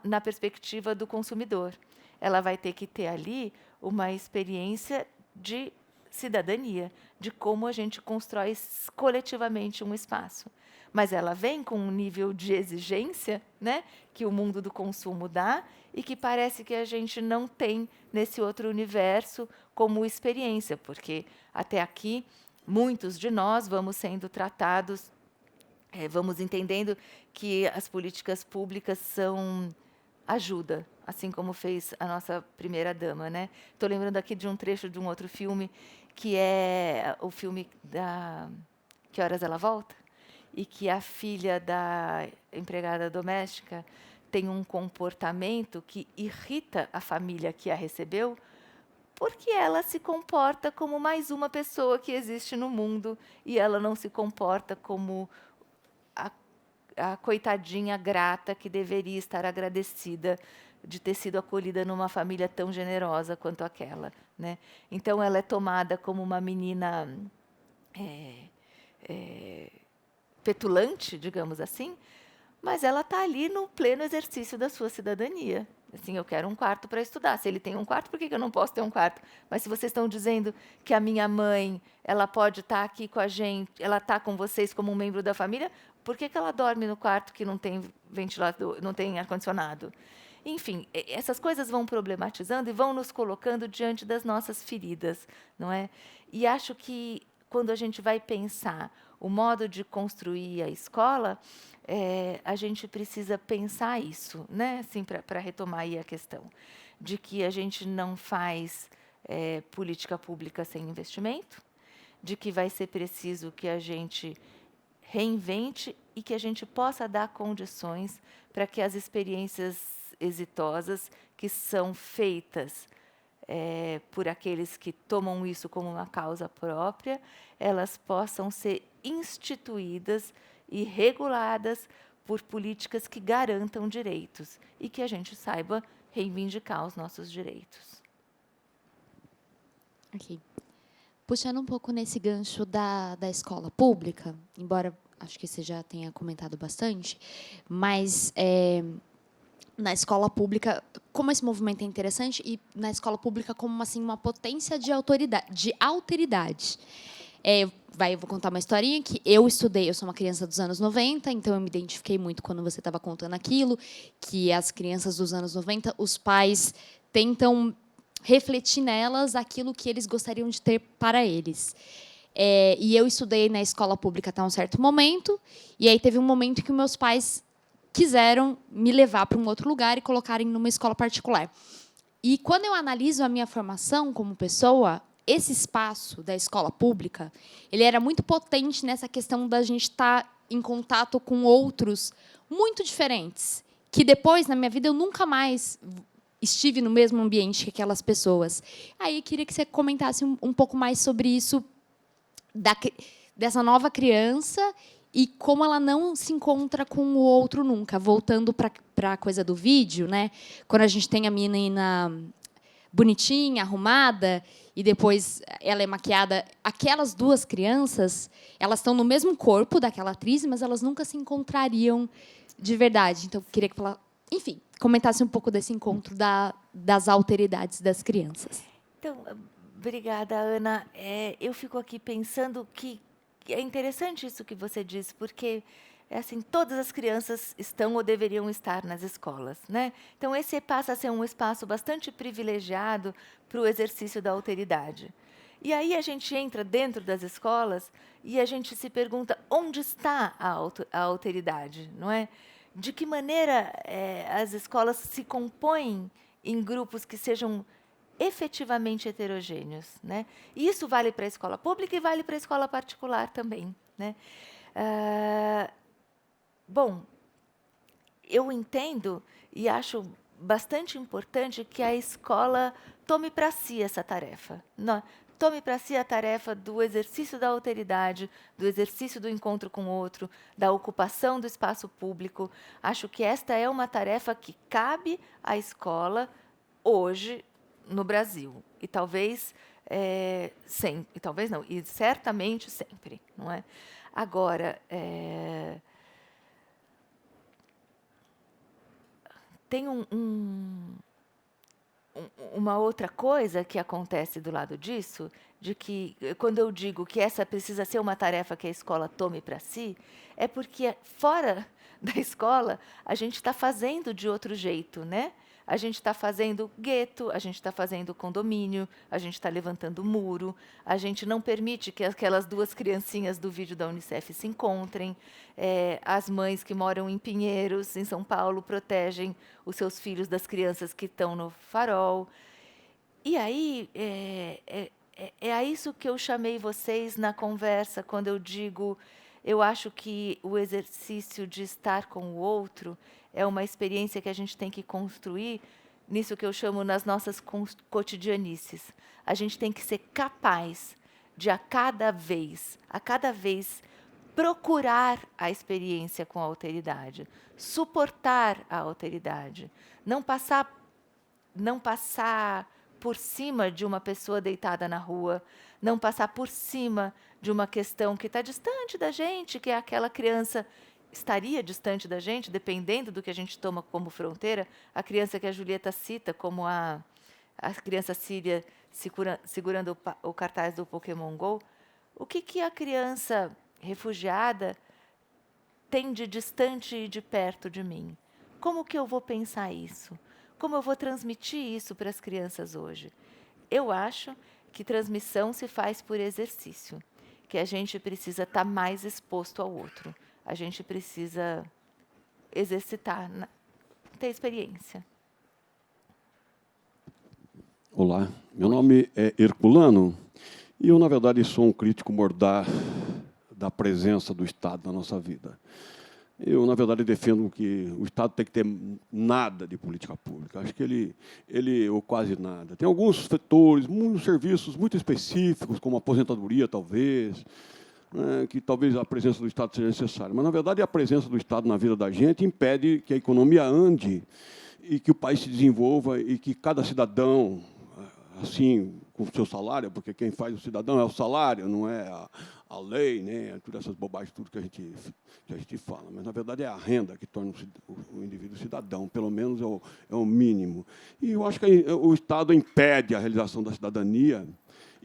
na perspectiva do consumidor. Ela vai ter que ter ali uma experiência de cidadania, de como a gente constrói coletivamente um espaço. Mas ela vem com um nível de exigência, né, que o mundo do consumo dá e que parece que a gente não tem nesse outro universo como experiência, porque até aqui muitos de nós vamos sendo tratados, vamos entendendo que as políticas públicas são ajuda, assim como fez a nossa primeira-dama, né? Estou lembrando aqui de um trecho de um outro filme, que é o filme da Que Horas Ela Volta? E que a filha da empregada doméstica tem um comportamento que irrita a família que a recebeu, porque ela se comporta como mais uma pessoa que existe no mundo e ela não se comporta como a coitadinha grata que deveria estar agradecida de ter sido acolhida numa família tão generosa quanto aquela, né? Então, ela é tomada como uma menina petulante, digamos assim, mas ela está ali no pleno exercício da sua cidadania. Assim, eu quero um quarto para estudar. Se ele tem um quarto, por que eu não posso ter um quarto? Mas se vocês estão dizendo que a minha mãe, ela pode estar aqui com a gente, ela está com vocês como um membro da família, por que ela dorme no quarto que não tem ventilador, não tem ar-condicionado? Enfim, essas coisas vão problematizando e vão nos colocando diante das nossas feridas, não é? E acho que quando a gente vai pensar o modo de construir a escola, a gente precisa pensar isso, né? Assim, para retomar aí a questão de que a gente não faz política pública sem investimento, de que vai ser preciso que a gente reinvente e que a gente possa dar condições para que as experiências exitosas que são feitas por aqueles que tomam isso como uma causa própria, elas possam ser instituídas e reguladas por políticas que garantam direitos e que a gente saiba reivindicar os nossos direitos. Ok. Puxando um pouco nesse gancho da escola pública, embora acho que você já tenha comentado bastante, mas na escola pública, como esse movimento é interessante, e na escola pública como assim, uma potência de alteridade. Eu vou contar uma historinha que eu estudei, eu sou uma criança dos anos 90, então eu me identifiquei muito quando você estava contando aquilo, que as crianças dos anos 90, os pais tentam refletir nelas aquilo que eles gostariam de ter para eles. E eu estudei na escola pública até um certo momento, e aí teve um momento que meus pais quiseram me levar para um outro lugar e colocarem numa escola particular. E quando eu analiso a minha formação como pessoa, esse espaço da escola pública, ele era muito potente nessa questão da gente estar em contato com outros muito diferentes, que depois, na minha vida, eu nunca mais estive no mesmo ambiente que aquelas pessoas. Aí eu queria que você comentasse um pouco mais sobre isso, dessa nova criança e como ela não se encontra com o outro nunca. Voltando para a coisa do vídeo, né? Quando a gente tem a menina bonitinha, arrumada, e depois ela é maquiada. Aquelas duas crianças, elas estão no mesmo corpo daquela atriz, mas elas nunca se encontrariam de verdade. Então, eu queria que ela, enfim, comentasse um pouco desse encontro das alteridades das crianças. Então, obrigada, Ana. Eu fico aqui pensando que é interessante isso que você disse, porque assim, todas as crianças estão ou deveriam estar nas escolas, né? Então, esse passa a ser um espaço bastante privilegiado para o exercício da alteridade. E aí a gente entra dentro das escolas e a gente se pergunta onde está a alteridade, não é? De que maneira as escolas se compõem em grupos que sejam efetivamente heterogêneos, né? E isso vale para a escola pública e vale para a escola particular também, né? Bom, eu entendo e acho bastante importante que a escola tome para si essa tarefa. Tome para si a tarefa do exercício da alteridade, do exercício do encontro com o outro, da ocupação do espaço público. Acho que esta é uma tarefa que cabe à escola hoje no Brasil. E talvez sempre, e talvez não, e certamente sempre, não é? Agora, tem uma outra coisa que acontece do lado disso, de que, quando eu digo que essa precisa ser uma tarefa que a escola tome para si, é porque fora da escola a gente está fazendo de outro jeito, né? A gente está fazendo gueto, a gente está fazendo condomínio, a gente está levantando muro, a gente não permite que aquelas duas criancinhas do vídeo da Unicef se encontrem. As mães que moram em Pinheiros, em São Paulo, protegem os seus filhos das crianças que estão no farol. E aí, é a isso que eu chamei vocês na conversa, quando eu digo, eu acho que o exercício de estar com o outro é uma experiência que a gente tem que construir nisso que eu chamo nas nossas cotidianices. A gente tem que ser capaz de, a cada vez, procurar a experiência com a alteridade, suportar a alteridade, não passar por cima de uma pessoa deitada na rua, não passar por cima de uma questão que está distante da gente, que é aquela criança estaria distante da gente, dependendo do que a gente toma como fronteira, a criança que a Julieta cita como a criança síria segurando o cartaz do Pokémon GO. O que a criança refugiada tem de distante e de perto de mim? Como que eu vou pensar isso? Como eu vou transmitir isso para as crianças hoje? Eu acho que transmissão se faz por exercício, que a gente precisa estar mais exposto ao outro. A gente precisa exercitar, ter experiência. Olá, meu nome é Herculano e eu, na verdade, sou um crítico mordaz da presença do Estado na nossa vida. Eu, na verdade, defendo que o Estado tem que ter nada de política pública. Acho que ele ou quase nada. Tem alguns setores, muitos serviços muito específicos, como aposentadoria, talvez, que talvez a presença do Estado seja necessária. Mas, na verdade, a presença do Estado na vida da gente impede que a economia ande e que o país se desenvolva e que cada cidadão, assim, com o seu salário, porque quem faz o cidadão é o salário, não é a lei, né? Todas essas bobagens, tudo que a gente fala. Mas, na verdade, é a renda que torna o indivíduo cidadão, pelo menos é o mínimo. E eu acho que o Estado impede a realização da cidadania.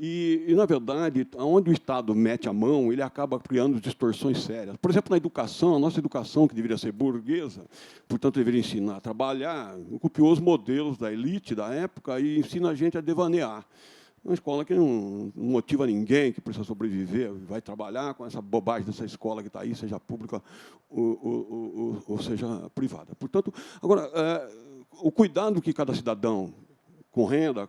E, na verdade, onde o Estado mete a mão, ele acaba criando distorções sérias. Por exemplo, na educação, a nossa educação, que deveria ser burguesa, portanto, deveria ensinar a trabalhar, copiou os modelos da elite da época e ensina a gente a devanear. Uma escola que não motiva ninguém, que precisa sobreviver, vai trabalhar com essa bobagem dessa escola que está aí, seja pública ou seja privada. Portanto, agora, o cuidado que cada cidadão com renda,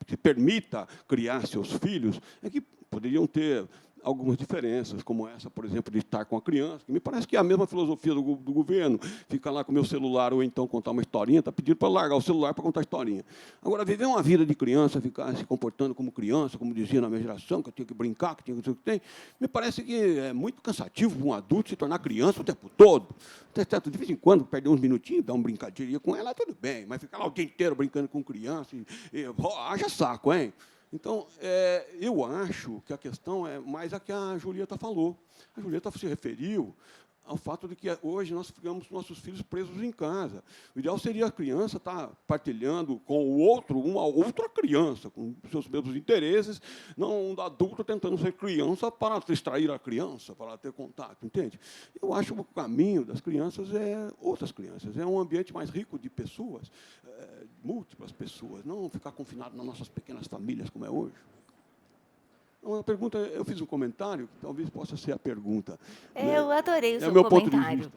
que permita criar seus filhos, é que poderiam ter algumas diferenças, como essa, por exemplo, de estar com a criança, que me parece que é a mesma filosofia do governo, fica lá com o meu celular ou então contar uma historinha, está pedindo para largar o celular para contar historinha. Agora, viver uma vida de criança, ficar se comportando como criança, como dizia na minha geração, que eu tinha que brincar, que tinha que tem, me parece que é muito cansativo para um adulto se tornar criança o tempo todo. De vez em quando, perder uns minutinhos, dar uma brincadinha com ela, tudo bem, mas ficar lá o dia inteiro brincando com criança, haja saco, hein? Então, eu acho que a questão é mais a que a Julieta falou. A Julieta se referiu ao fato de que hoje nós ficamos nossos filhos presos em casa. O ideal seria a criança estar partilhando com o outro, uma outra criança, com seus mesmos interesses, não um adulto tentando ser criança para distrair a criança, para ter contato, entende? Eu acho que o caminho das crianças é outras crianças, é um ambiente mais rico de pessoas, múltiplas pessoas, não ficar confinado nas nossas pequenas famílias, como é hoje. Uma pergunta, eu fiz um comentário, que talvez possa ser a pergunta. Eu adorei o seu meu ponto de comentário.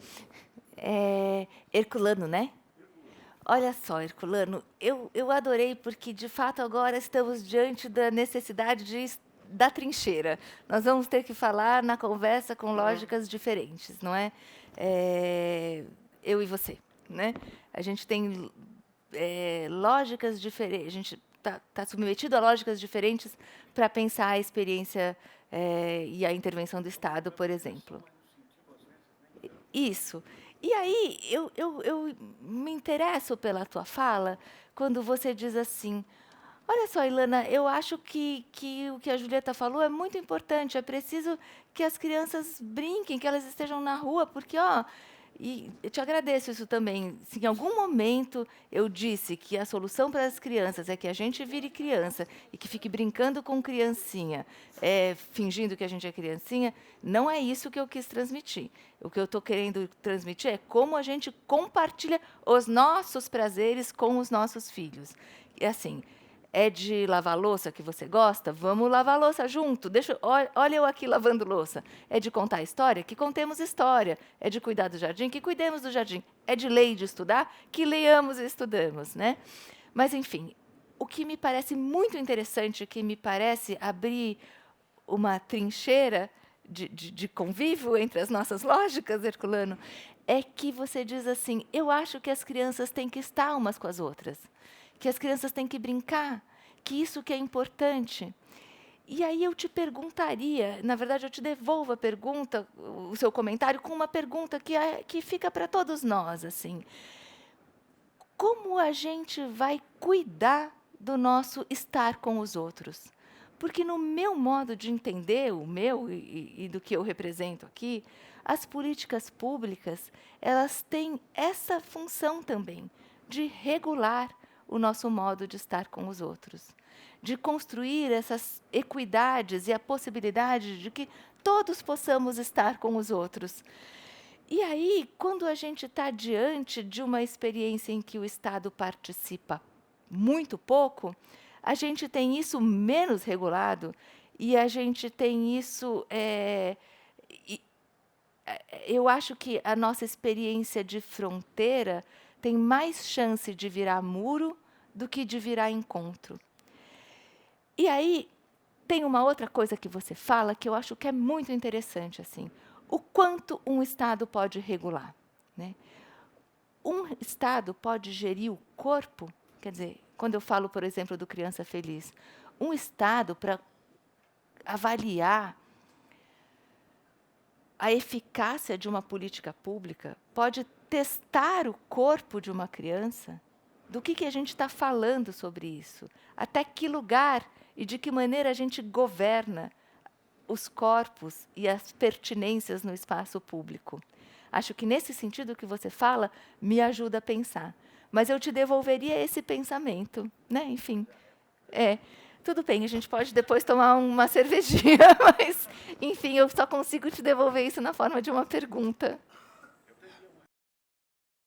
Herculano, né? Olha só, Herculano, eu adorei porque, de fato, agora estamos diante da necessidade da trincheira. Nós vamos ter que falar na conversa com lógicas diferentes, não é? Eu e você, né? A gente tem lógicas diferentes, a gente está submetido a lógicas diferentes para pensar a experiência e a intervenção do Estado, por exemplo. Isso. E aí, eu me interesso pela tua fala quando você diz assim, olha só, Ilana, eu acho que o que a Julieta falou é muito importante, é preciso que as crianças brinquem, que elas estejam na rua, porque, e eu te agradeço isso também. Se em algum momento eu disse que a solução para as crianças é que a gente vire criança e que fique brincando com criancinha, fingindo que a gente é criancinha, não é isso que eu quis transmitir. O que eu estou querendo transmitir é como a gente compartilha os nossos prazeres com os nossos filhos. E assim, é de lavar louça que você gosta? Vamos lavar louça junto. Olha eu aqui lavando louça. É de contar história? Que contemos história. É de cuidar do jardim? Que cuidemos do jardim. É de ler e de estudar? Que leiamos e estudamos, né? Mas, enfim, o que me parece muito interessante, que me parece abrir uma trincheira de convívio entre as nossas lógicas, Herculano, é que você diz assim, eu acho que as crianças têm que estar umas com as outras, que as crianças têm que brincar, que isso que é importante. E aí eu te perguntaria, na verdade eu te devolvo a pergunta, o seu comentário, com uma pergunta que fica para todos nós, assim. Como a gente vai cuidar do nosso estar com os outros? Porque no meu modo de entender, o meu e do que eu represento aqui, as políticas públicas, elas têm essa função também, de regular o nosso modo de estar com os outros, de construir essas equidades e a possibilidade de que todos possamos estar com os outros. E aí, quando a gente está diante de uma experiência em que o Estado participa muito pouco, a gente tem isso menos regulado e a gente tem isso... eu acho que a nossa experiência de fronteira tem mais chance de virar muro do que de virar encontro. E aí, tem uma outra coisa que você fala que eu acho que é muito interessante, assim, o quanto um Estado pode regular, né? Um Estado pode gerir o corpo, quer dizer, quando eu falo, por exemplo, do Criança Feliz, um Estado, para avaliar a eficácia de uma política pública, pode testar o corpo de uma criança. Do que a gente está falando sobre isso? Até que lugar e de que maneira a gente governa os corpos e as pertinências no espaço público. Acho que, nesse sentido que você fala, me ajuda a pensar. Mas eu te devolveria esse pensamento, né? Enfim, tudo bem, a gente pode depois tomar uma cervejinha, mas, enfim, eu só consigo te devolver isso na forma de uma pergunta.